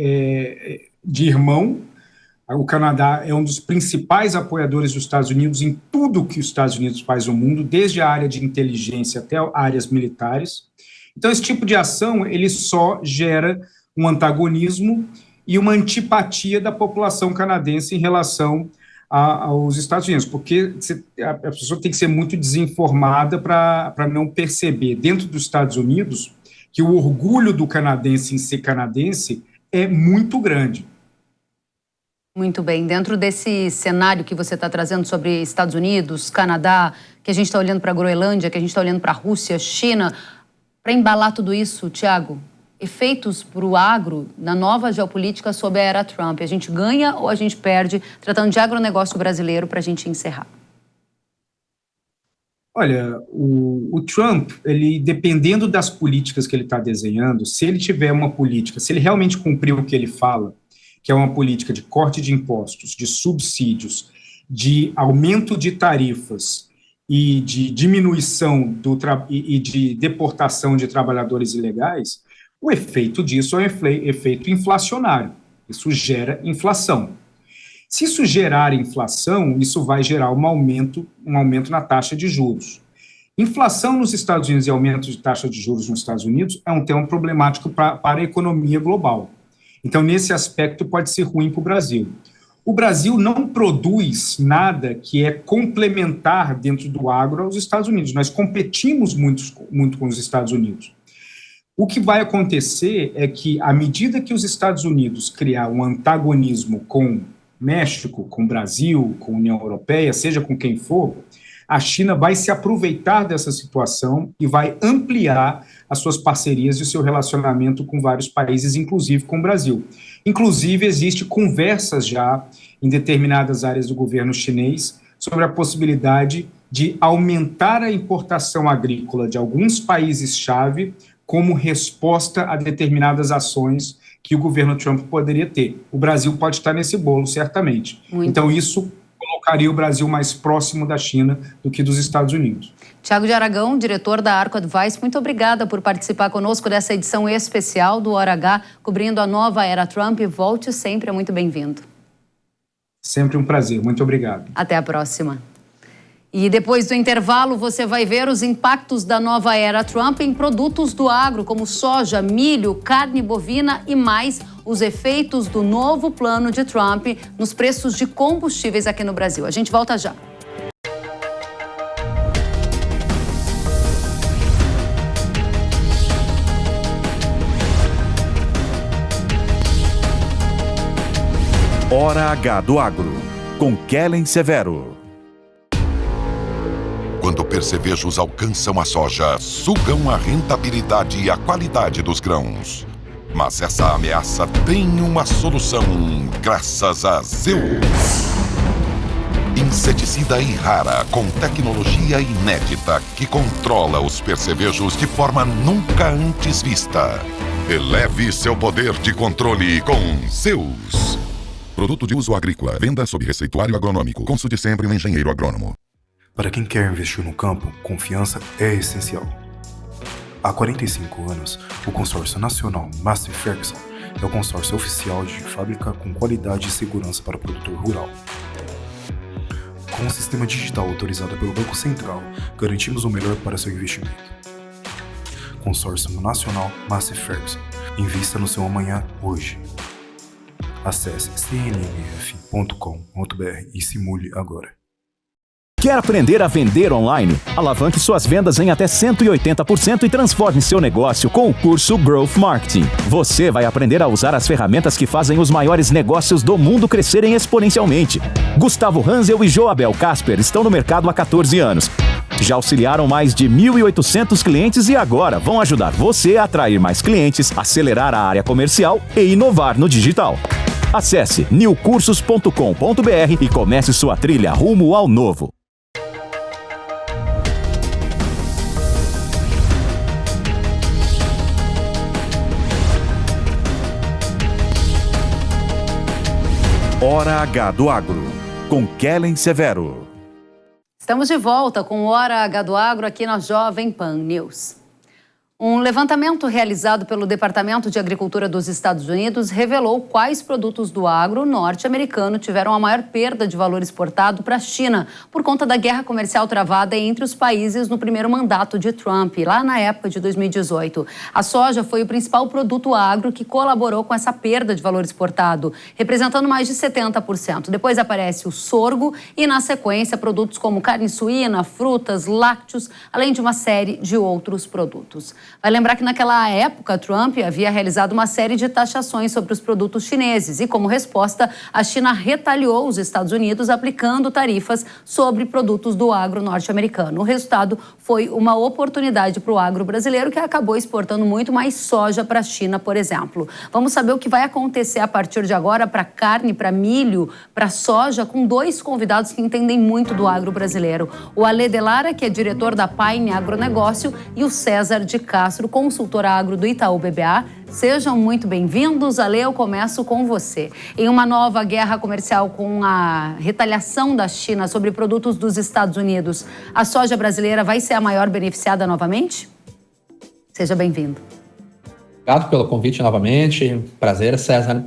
[SPEAKER 7] de irmão. O Canadá é um dos principais apoiadores dos Estados Unidos em tudo que os Estados Unidos faz no mundo, desde a área de inteligência até áreas militares. Então, esse tipo de ação ele só gera um antagonismo e uma antipatia da população canadense em relação aos Estados Unidos, porque a pessoa tem que ser muito desinformada para não perceber, dentro dos Estados Unidos, que o orgulho do canadense em ser canadense é muito grande.
[SPEAKER 4] Muito bem. Dentro desse cenário que você está trazendo sobre Estados Unidos, Canadá, que a gente está olhando para a Groenlândia, que a gente está olhando para a Rússia, China, para embalar tudo isso, Tiago, efeitos para o agro na nova geopolítica sob a era Trump. A gente ganha ou a gente perde, tratando de agronegócio brasileiro, para a gente encerrar?
[SPEAKER 7] Olha, o Trump, ele, dependendo das políticas que ele está desenhando, se ele tiver uma política, se ele realmente cumprir o que ele fala, que é uma política de corte de impostos, de subsídios, de aumento de tarifas e de diminuição e de deportação de trabalhadores ilegais, o efeito disso é um efeito inflacionário. Isso gera inflação. Se isso gerar inflação, isso vai gerar um aumento na taxa de juros. Inflação nos Estados Unidos e aumento de taxa de juros nos Estados Unidos é um tema problemático para a economia global. Então, nesse aspecto, pode ser ruim para o Brasil. O Brasil não produz nada que é complementar dentro do agro aos Estados Unidos. Nós competimos muito com os Estados Unidos. O que vai acontecer é que, à medida que os Estados Unidos criar um antagonismo com México, com Brasil, com a União Europeia, seja com quem for, a China vai se aproveitar dessa situação e vai ampliar as suas parcerias e o seu relacionamento com vários países, inclusive com o Brasil. Inclusive, existe conversas já em determinadas áreas do governo chinês sobre a possibilidade de aumentar a importação agrícola de alguns países-chave como resposta a determinadas ações que o governo Trump poderia ter. O Brasil pode estar nesse bolo, certamente. Então, isso colocaria o Brasil mais próximo da China do que dos Estados Unidos.
[SPEAKER 4] Tiago de Aragão, diretor da Arco Advice, muito obrigada por participar conosco dessa edição especial do Hora H, cobrindo a nova era Trump. Volte sempre, é muito bem-vindo.
[SPEAKER 7] Sempre um prazer, muito obrigado.
[SPEAKER 4] Até a próxima. E depois do intervalo, você vai ver os impactos da nova era Trump em produtos do agro, como soja, milho, carne bovina e mais, os efeitos do novo plano de Trump nos preços de combustíveis aqui no Brasil. A gente volta já.
[SPEAKER 3] Hora H do Agro, com Kellen Severo.
[SPEAKER 8] Quando percevejos alcançam a soja, sugam a rentabilidade e a qualidade dos grãos. Mas essa ameaça tem uma solução, graças a Zeus. Inseticida Irrara com tecnologia inédita que controla os percevejos de forma nunca antes vista. Eleve seu poder de controle com Zeus. Produto de uso agrícola. Venda sob receituário agronômico. Consulte sempre um engenheiro agrônomo.
[SPEAKER 9] Para quem quer investir no campo, confiança é essencial. Há 45 anos, o consórcio nacional Massey Ferguson é o consórcio oficial de fábrica com qualidade e segurança para o produtor rural. Com um sistema digital autorizado pelo Banco Central, garantimos o melhor para seu investimento. Consórcio Nacional Massey Ferguson. Invista no seu amanhã hoje. Acesse cnmf.com.br e simule agora.
[SPEAKER 1] Quer aprender a vender online? Alavanque suas vendas em até 180% e transforme seu negócio com o curso Growth Marketing. Você vai aprender a usar as ferramentas que fazem os maiores negócios do mundo crescerem exponencialmente. Gustavo Hansel e Joabel Casper estão no mercado há 14 anos. Já auxiliaram mais de 1.800 clientes e agora vão ajudar você a atrair mais clientes, acelerar a área comercial e inovar no digital. Acesse newcursos.com.br e comece sua trilha rumo ao novo.
[SPEAKER 3] Hora H do Agro, com Kellen Severo.
[SPEAKER 4] Estamos de volta com Hora H do Agro aqui na Jovem Pan News. Um levantamento realizado pelo Departamento de Agricultura dos Estados Unidos revelou quais produtos do agro norte-americano tiveram a maior perda de valor exportado para a China por conta da guerra comercial travada entre os países no primeiro mandato de Trump, lá na época de 2018. A soja foi o principal produto agro que colaborou com essa perda de valor exportado, representando mais de 70%. Depois aparece o sorgo e, na sequência, produtos como carne suína, frutas, lácteos, além de uma série de outros produtos. Vai lembrar que naquela época, Trump havia realizado uma série de taxações sobre os produtos chineses e, como resposta, a China retaliou os Estados Unidos aplicando tarifas sobre produtos do agro norte-americano. O resultado foi uma oportunidade para o agro brasileiro, que acabou exportando muito mais soja para a China, por exemplo. Vamos saber o que vai acontecer a partir de agora para carne, para milho, para soja, com dois convidados que entendem muito do agro brasileiro. O Ale Delara, que é diretor da Paine Agronegócio, e o César de Castro, consultor agro do Itaú BBA. Sejam muito bem-vindos. Ale, eu começo com você. Em uma nova guerra comercial com a retaliação da China sobre produtos dos Estados Unidos, a soja brasileira vai ser a maior beneficiada novamente? Seja bem-vindo.
[SPEAKER 10] Obrigado pelo convite novamente. Prazer, César.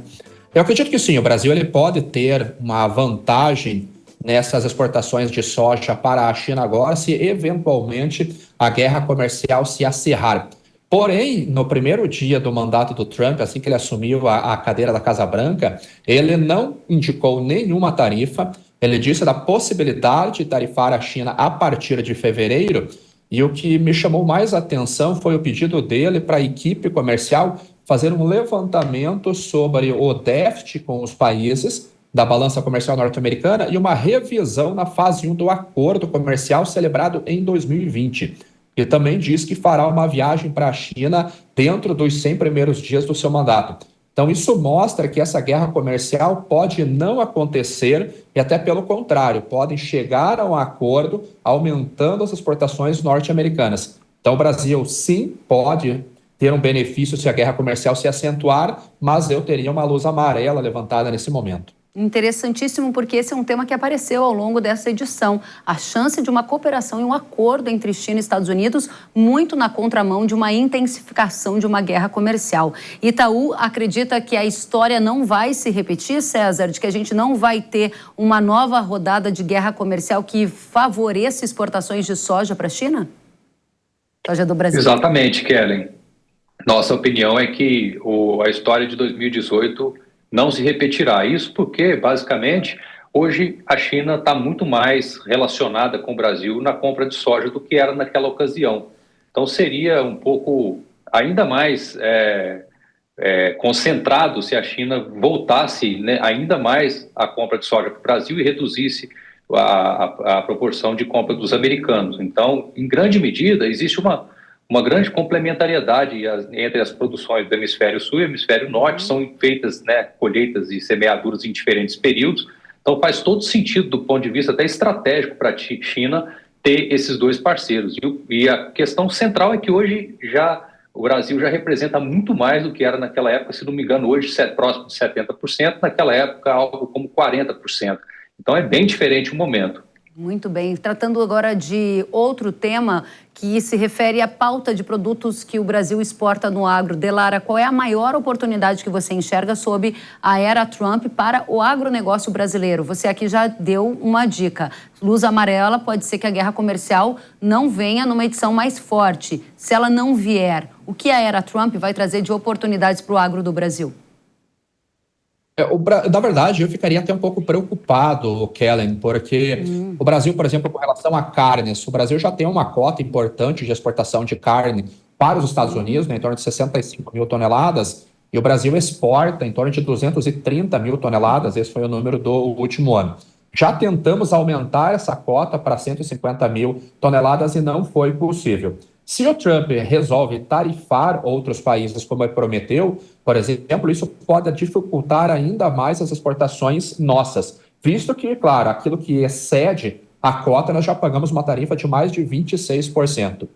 [SPEAKER 10] Eu acredito que sim, o Brasil ele pode ter uma vantagem nessas exportações de soja para a China agora, se eventualmente a guerra comercial se acirrar. Porém, no primeiro dia do mandato do Trump, assim que ele assumiu a cadeira da Casa Branca, ele não indicou nenhuma tarifa, ele disse da possibilidade de tarifar a China a partir de fevereiro, e o que me chamou mais atenção foi o pedido dele para a equipe comercial fazer um levantamento sobre o déficit com os países da balança comercial norte-americana e uma revisão na fase 1 do acordo comercial celebrado em 2020. Ele também diz que fará uma viagem para a China dentro dos 100 primeiros dias do seu mandato. Então isso mostra que essa guerra comercial pode não acontecer e até pelo contrário, podem chegar a um acordo aumentando as exportações norte-americanas. Então o Brasil sim pode ter um benefício se a guerra comercial se acentuar, mas eu teria uma luz amarela levantada nesse momento.
[SPEAKER 4] Interessantíssimo, porque esse é um tema que apareceu ao longo dessa edição. A chance de uma cooperação e um acordo entre China e Estados Unidos, muito na contramão de uma intensificação de uma guerra comercial. Itaú acredita que a história não vai se repetir, César, de que a gente não vai ter uma nova rodada de guerra comercial que favoreça exportações de soja para a China? Soja do Brasil.
[SPEAKER 11] Exatamente, Kellen. Nossa opinião é que a história de 2018 não se repetirá. Isso porque, basicamente, hoje a China está muito mais relacionada com o Brasil na compra de soja do que era naquela ocasião. Então seria um pouco ainda mais concentrado se a China voltasse, né, ainda mais a compra de soja para o Brasil e reduzisse a proporção de compra dos americanos. Então, em grande medida, existe uma grande complementariedade entre as produções do hemisfério sul e hemisfério norte, são feitas, né, colheitas e semeaduras em diferentes períodos, então faz todo sentido do ponto de vista até estratégico para a China ter esses dois parceiros. E a questão central é que hoje o Brasil já representa muito mais do que era naquela época, se não me engano, hoje próximo de 70%, naquela época algo como 40%. Então é bem diferente o momento.
[SPEAKER 4] Muito bem. Tratando agora de outro tema que se refere à pauta de produtos que o Brasil exporta no agro. Delara, qual é a maior oportunidade que você enxerga sob a era Trump para o agronegócio brasileiro? Você aqui já deu uma dica. Luz amarela, pode ser que a guerra comercial não venha numa edição mais forte. Se ela não vier, o que a era Trump vai trazer de oportunidades para o agro do Brasil?
[SPEAKER 10] Na verdade, eu ficaria até um pouco preocupado, Kellen, porque o Brasil, por exemplo, com relação a carnes, o Brasil já tem uma cota importante de exportação de carne para os Estados Unidos, né, em torno de 65 mil toneladas, e o Brasil exporta em torno de 230 mil toneladas, esse foi o número do último ano. Já tentamos aumentar essa cota para 150 mil toneladas e não foi possível. Se o Trump resolve tarifar outros países, como ele prometeu, por exemplo, isso pode dificultar ainda mais as exportações nossas, visto que, claro, aquilo que excede a cota, nós já pagamos uma tarifa de mais de 26%.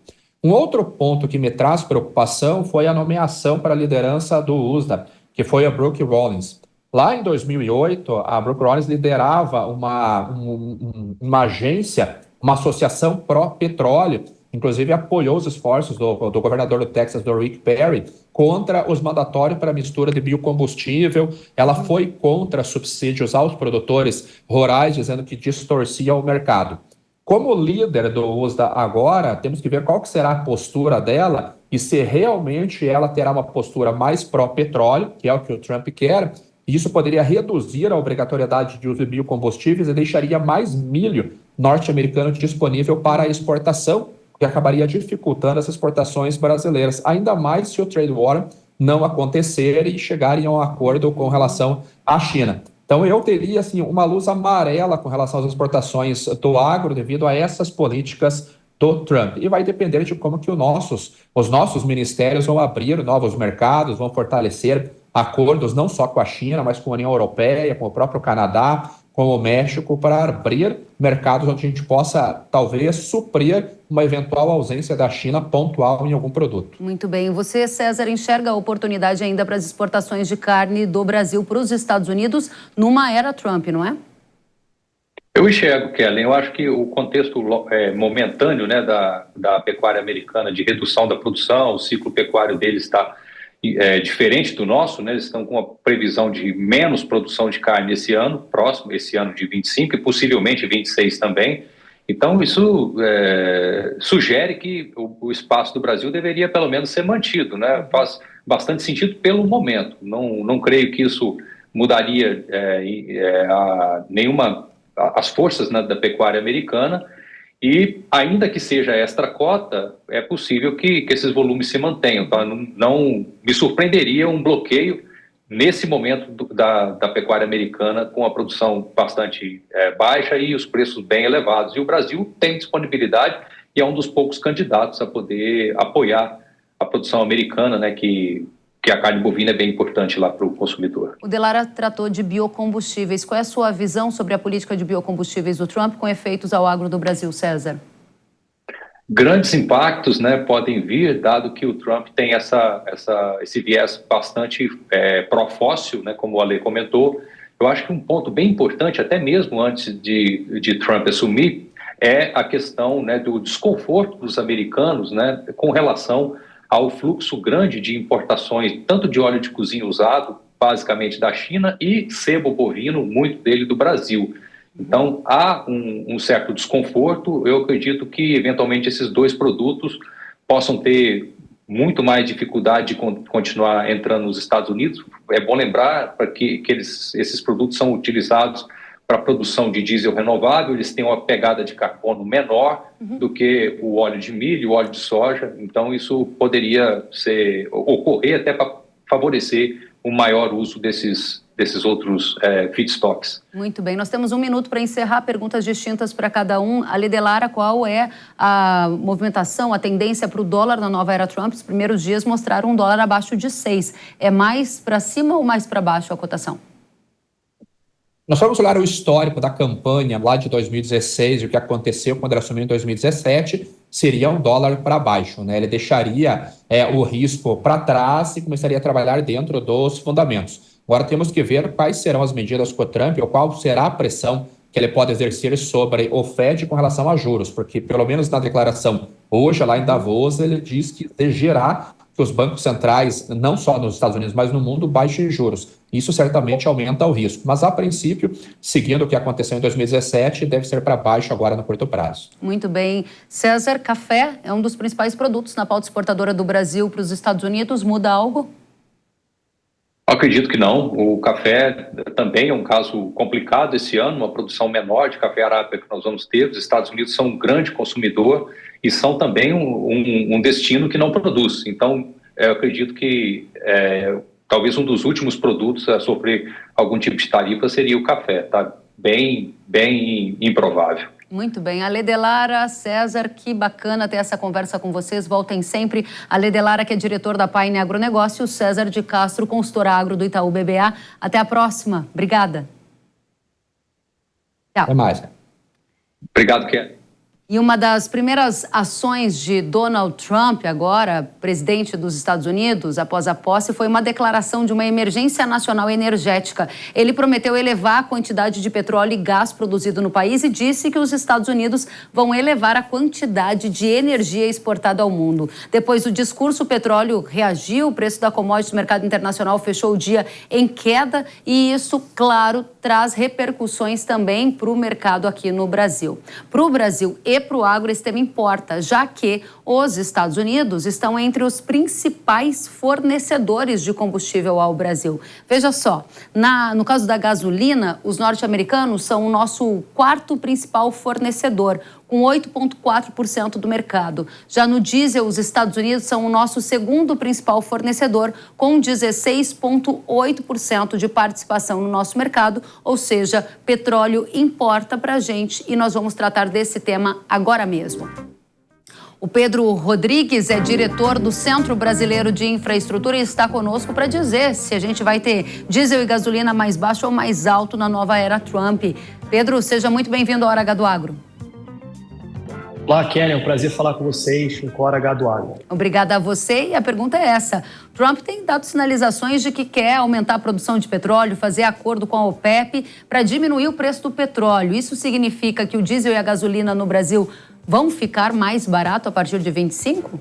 [SPEAKER 10] Um outro ponto que me traz preocupação foi a nomeação para a liderança do USDA, que foi a Brooke Rollins. Lá em 2008, a Brooke Rollins liderava uma agência, uma associação pró-petróleo, inclusive apoiou os esforços do governador do Texas, do Rick Perry, contra os mandatórios para mistura de biocombustível. Ela foi contra subsídios aos produtores rurais, dizendo que distorcia o mercado. Como líder do USDA agora, temos que ver qual que será a postura dela e se realmente ela terá uma postura mais pró-petróleo, que é o que o Trump quer. Isso poderia reduzir a obrigatoriedade de uso de biocombustíveis e deixaria mais milho norte-americano disponível para a exportação, que acabaria dificultando as exportações brasileiras, ainda mais se o trade war não acontecer e chegarem a um acordo com relação à China. Então, eu teria assim, uma luz amarela com relação às exportações do agro devido a essas políticas do Trump. E vai depender de como que os nossos ministérios vão abrir novos mercados, vão fortalecer acordos não só com a China, mas com a União Europeia, com o próprio Canadá, com o México, para abrir mercados onde a gente possa, talvez, suprir uma eventual ausência da China pontual em algum produto.
[SPEAKER 4] Muito bem. Você, César, enxerga a oportunidade ainda para as exportações de carne do Brasil para os Estados Unidos numa era Trump, não é?
[SPEAKER 11] Eu enxergo, Kellen. Eu acho que o contexto momentâneo, né, da pecuária americana, de redução da produção, o ciclo pecuário deles está diferente do nosso, né? Eles estão com uma previsão de menos produção de carne esse ano, próximo, esse ano de 25 e possivelmente 26 também. Então, isso sugere que o espaço do Brasil deveria pelo menos ser mantido, né? Faz bastante sentido pelo momento. Não creio que isso mudaria as forças, né, da pecuária americana. E, ainda que seja extra cota, é possível que esses volumes se mantenham. Então, não me surpreenderia um bloqueio nesse momento da pecuária americana, com a produção bastante baixa e os preços bem elevados. E o Brasil tem disponibilidade e é um dos poucos candidatos a poder apoiar a produção americana, né, que a carne bovina é bem importante lá para o consumidor.
[SPEAKER 4] O Delara tratou de biocombustíveis. Qual é a sua visão sobre a política de biocombustíveis do Trump com efeitos ao agro do Brasil, César?
[SPEAKER 11] Grandes impactos, né, podem vir, dado que o Trump tem esse viés bastante pró-fóssil, né, como o Ale comentou. Eu acho que um ponto bem importante, até mesmo antes de Trump assumir, é a questão, né, do desconforto dos americanos, né, com relação ao fluxo grande de importações, tanto de óleo de cozinha usado, basicamente da China, e sebo bovino, muito dele do Brasil. Então, há um certo desconforto. Eu acredito que, eventualmente, esses dois produtos possam ter muito mais dificuldade de continuar entrando nos Estados Unidos. É bom lembrar que esses produtos são utilizados para a produção de diesel renovável, eles têm uma pegada de carbono menor do que o óleo de milho, o óleo de soja. Então, isso poderia ocorrer até para favorecer o maior uso desses outros feedstocks.
[SPEAKER 4] Muito bem, nós temos 1 minuto para encerrar, perguntas distintas para cada um. Ale Delara, qual é a movimentação, a tendência para o dólar na nova era Trump? Os primeiros dias mostraram um dólar abaixo de 6. É mais para cima ou mais para baixo a cotação?
[SPEAKER 10] Nós vamos olhar o histórico da campanha lá de 2016 e o que aconteceu quando ele assumiu em 2017, seria um dólar para baixo, né? Ele deixaria o risco para trás e começaria a trabalhar dentro dos fundamentos. Agora temos que ver quais serão as medidas com o Trump ou qual será a pressão que ele pode exercer sobre o Fed com relação a juros, porque pelo menos na declaração hoje lá em Davos ele diz que exigirá que os bancos centrais, não só nos Estados Unidos, mas no mundo, baixem juros. Isso certamente aumenta o risco. Mas, a princípio, seguindo o que aconteceu em 2017, deve ser para baixo agora no curto prazo.
[SPEAKER 4] Muito bem. César, café é um dos principais produtos na pauta exportadora do Brasil para os Estados Unidos. Muda algo?
[SPEAKER 11] Acredito que não. O café também é um caso complicado esse ano, uma produção menor de café arábica que nós vamos ter. Os Estados Unidos são um grande consumidor e são também um destino que não produz. Então, eu acredito que talvez um dos últimos produtos a sofrer algum tipo de tarifa seria o café. Está bem improvável.
[SPEAKER 4] Muito bem. Alede Lara, César, que bacana ter essa conversa com vocês. Voltem sempre. Alede Lara, que é diretor da Paine Agronegócio, César de Castro, consultora agro do Itaú BBA. Até a próxima. Obrigada. Tchau.
[SPEAKER 10] Até mais.
[SPEAKER 11] Obrigado, Ken.
[SPEAKER 4] E uma das primeiras ações de Donald Trump, agora presidente dos Estados Unidos, após a posse, foi uma declaração de uma emergência nacional energética. Ele prometeu elevar a quantidade de petróleo e gás produzido no país e disse que os Estados Unidos vão elevar a quantidade de energia exportada ao mundo. Depois do discurso, o petróleo reagiu, o preço da commodity no mercado internacional fechou o dia em queda e isso, claro, traz repercussões também para o mercado aqui no Brasil. Para o Brasil e para o agro, esse tema importa, já que os Estados Unidos estão entre os principais fornecedores de combustível ao Brasil. Veja só, no caso da gasolina, os norte-americanos são o nosso quarto principal fornecedor, com 8,4% do mercado. Já no diesel, os Estados Unidos são o nosso segundo principal fornecedor, com 16,8% de participação no nosso mercado, ou seja, petróleo importa para a gente e nós vamos tratar desse tema agora mesmo. O Pedro Rodrigues é diretor do Centro Brasileiro de Infraestrutura e está conosco para dizer se a gente vai ter diesel e gasolina mais baixo ou mais alto na nova era Trump. Pedro, seja muito bem-vindo à Hora H do Agro.
[SPEAKER 12] Olá, Kelly, é um prazer falar com vocês no Hora H do Agro.
[SPEAKER 4] Obrigada a você e a pergunta é essa. Trump tem dado sinalizações de que quer aumentar a produção de petróleo, fazer acordo com a OPEP para diminuir o preço do petróleo. Isso significa que o diesel e a gasolina no Brasil vão ficar mais barato a partir de 25?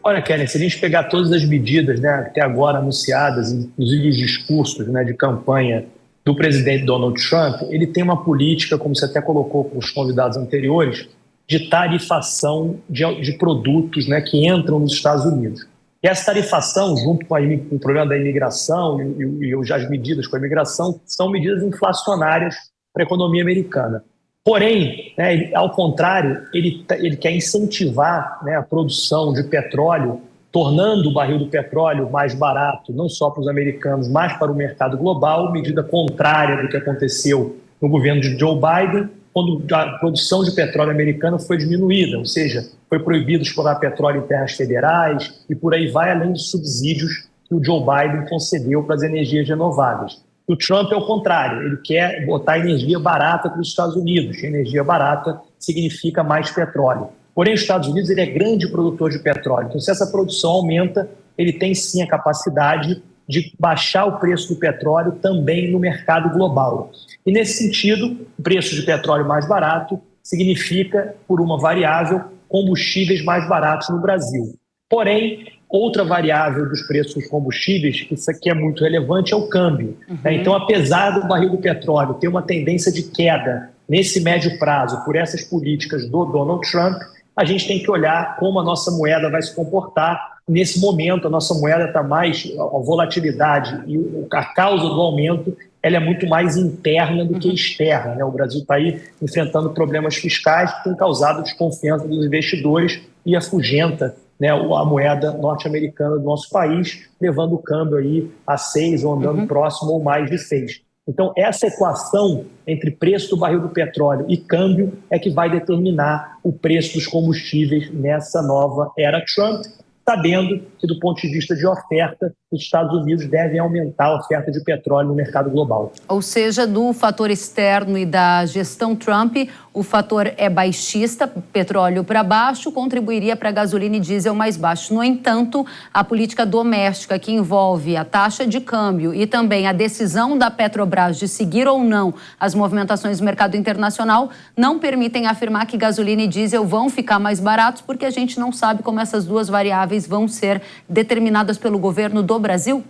[SPEAKER 12] Olha, Kelly, se a gente pegar todas as medidas, né, até agora anunciadas, inclusive os discursos, né, de campanha do presidente Donald Trump, ele tem uma política, como você até colocou com os convidados anteriores, de tarifação de produtos, né, que entram nos Estados Unidos. E essa tarifação, junto com o problema da imigração e as medidas com a imigração, são medidas inflacionárias para a economia americana. Porém, né, ao contrário, ele quer incentivar, né, a produção de petróleo, tornando o barril do petróleo mais barato, não só para os americanos, mas para o mercado global, medida contrária do que aconteceu no governo de Joe Biden, quando a produção de petróleo americana foi diminuída, ou seja, foi proibido explorar petróleo em terras federais e por aí vai, além dos subsídios que o Joe Biden concedeu para as energias renováveis. O Trump é o contrário, ele quer botar energia barata para os Estados Unidos. Energia barata significa mais petróleo. Porém, os Estados Unidos ele é grande produtor de petróleo. Então, se essa produção aumenta, ele tem sim a capacidade de baixar o preço do petróleo também no mercado global. E nesse sentido, o preço de petróleo mais barato significa, por uma variável, combustíveis mais baratos no Brasil. Porém, outra variável dos preços dos combustíveis, que isso aqui é muito relevante, é o câmbio. Então, apesar do barril do petróleo ter uma tendência de queda nesse médio prazo por essas políticas do Donald Trump, a gente tem que olhar como a nossa moeda vai se comportar. Nesse momento, a nossa moeda está mais, a volatilidade e a causa do aumento, ela é muito mais interna do que externa, né? O Brasil está aí enfrentando problemas fiscais que têm causado desconfiança dos investidores e afugenta, né, a moeda norte-americana do nosso país, levando o câmbio aí a 6 ou andando próximo ou mais de 6. Então, essa equação entre preço do barril do petróleo e câmbio é que vai determinar o preço dos combustíveis nessa nova era Trump. sabendo que, do ponto de vista de oferta, os Estados Unidos devem aumentar a oferta de petróleo no mercado global.
[SPEAKER 4] Ou seja, do fator externo e da gestão Trump, o fator é baixista, petróleo para baixo, contribuiria para a gasolina e diesel mais baixo. No entanto, a política doméstica, que envolve a taxa de câmbio e também a decisão da Petrobras de seguir ou não as movimentações do mercado internacional, não permitem afirmar que gasolina e diesel vão ficar mais baratos, porque a gente não sabe como essas duas variáveis vão ser determinadas pelo governo do Brasil?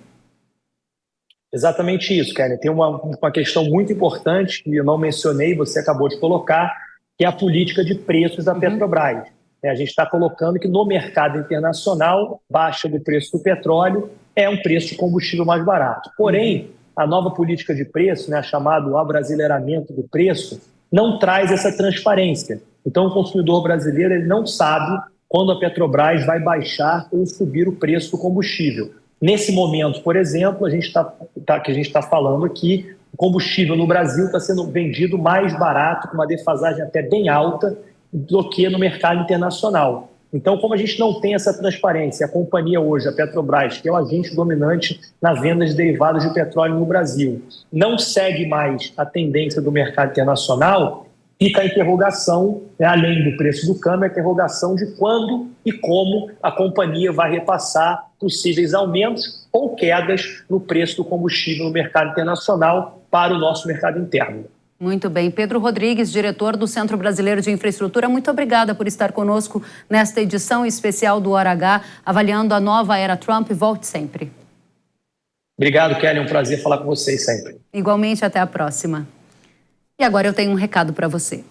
[SPEAKER 12] Exatamente isso, Kelly. Tem uma questão muito importante que eu não mencionei, você acabou de colocar, que é a política de preços da Petrobras. A gente está colocando que no mercado internacional, baixa do preço do petróleo é um preço de combustível mais barato. Porém, a nova política de preço, chamado abrasileiramento do preço, não traz essa transparência. Então, o consumidor brasileiro ele não sabe quando a Petrobras vai baixar ou subir o preço do combustível. Nesse momento, por exemplo, a gente está falando aqui, o combustível no Brasil está sendo vendido mais barato, com uma defasagem até bem alta, do que no mercado internacional. Então, como a gente não tem essa transparência, a companhia hoje, a Petrobras, que é o agente dominante na venda de derivados de petróleo no Brasil, não segue mais a tendência do mercado internacional, fica a interrogação, além do preço do câmbio, a interrogação de quando e como a companhia vai repassar possíveis aumentos ou quedas no preço do combustível no mercado internacional para o nosso mercado interno.
[SPEAKER 4] Muito bem. Pedro Rodrigues, diretor do Centro Brasileiro de Infraestrutura, muito obrigada por estar conosco nesta edição especial do Hora H, avaliando a nova era Trump. Volte sempre.
[SPEAKER 12] Obrigado, Kelly. É um prazer falar com vocês sempre.
[SPEAKER 4] Igualmente, até a próxima. E agora eu tenho um recado para você.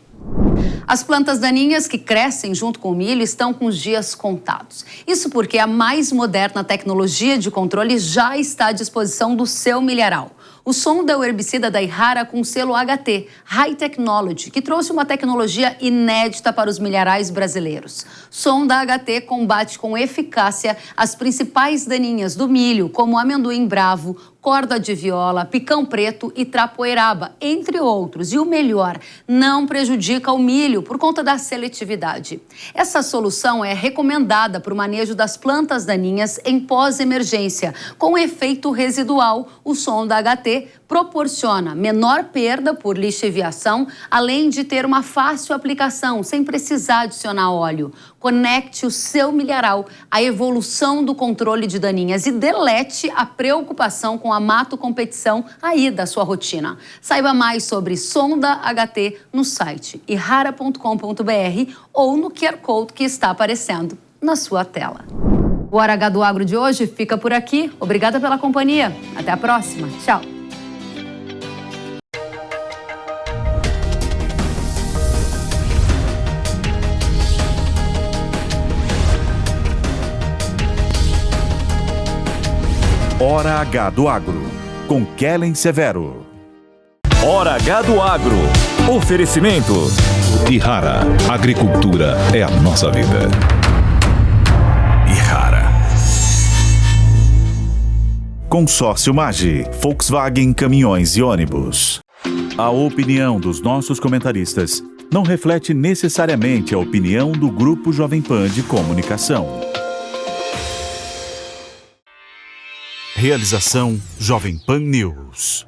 [SPEAKER 4] As plantas daninhas que crescem junto com o milho estão com os dias contados. Isso porque a mais moderna tecnologia de controle já está à disposição do seu milharal. O Sonda é o herbicida da Yara com selo HT, High Technology, que trouxe uma tecnologia inédita para os milharais brasileiros. Sonda HT combate com eficácia as principais daninhas do milho, como amendoim bravo, corda de viola, picão preto e trapoeraba, entre outros. E o melhor, não prejudica o milho por conta da seletividade. Essa solução é recomendada para o manejo das plantas daninhas em pós-emergência. Com efeito residual, o Sonda HT proporciona menor perda por lixiviação, além de ter uma fácil aplicação, sem precisar adicionar óleo. Conecte o seu milharal à evolução do controle de daninhas e delete a preocupação com a mato-competição aí da sua rotina. Saiba mais sobre Sonda HT no site yara.com.br ou no QR Code que está aparecendo na sua tela. O Hora H do Agro de hoje fica por aqui. Obrigada pela companhia. Até a próxima. Tchau.
[SPEAKER 3] Hora H do Agro, com Kellen Severo.
[SPEAKER 1] Hora H do Agro. Oferecimento.
[SPEAKER 2] Yara, agricultura é a nossa vida.
[SPEAKER 3] Yara. Consórcio Magi, Volkswagen Caminhões e Ônibus. A opinião dos nossos comentaristas não reflete necessariamente a opinião do Grupo Jovem Pan de Comunicação. Realização Jovem Pan News.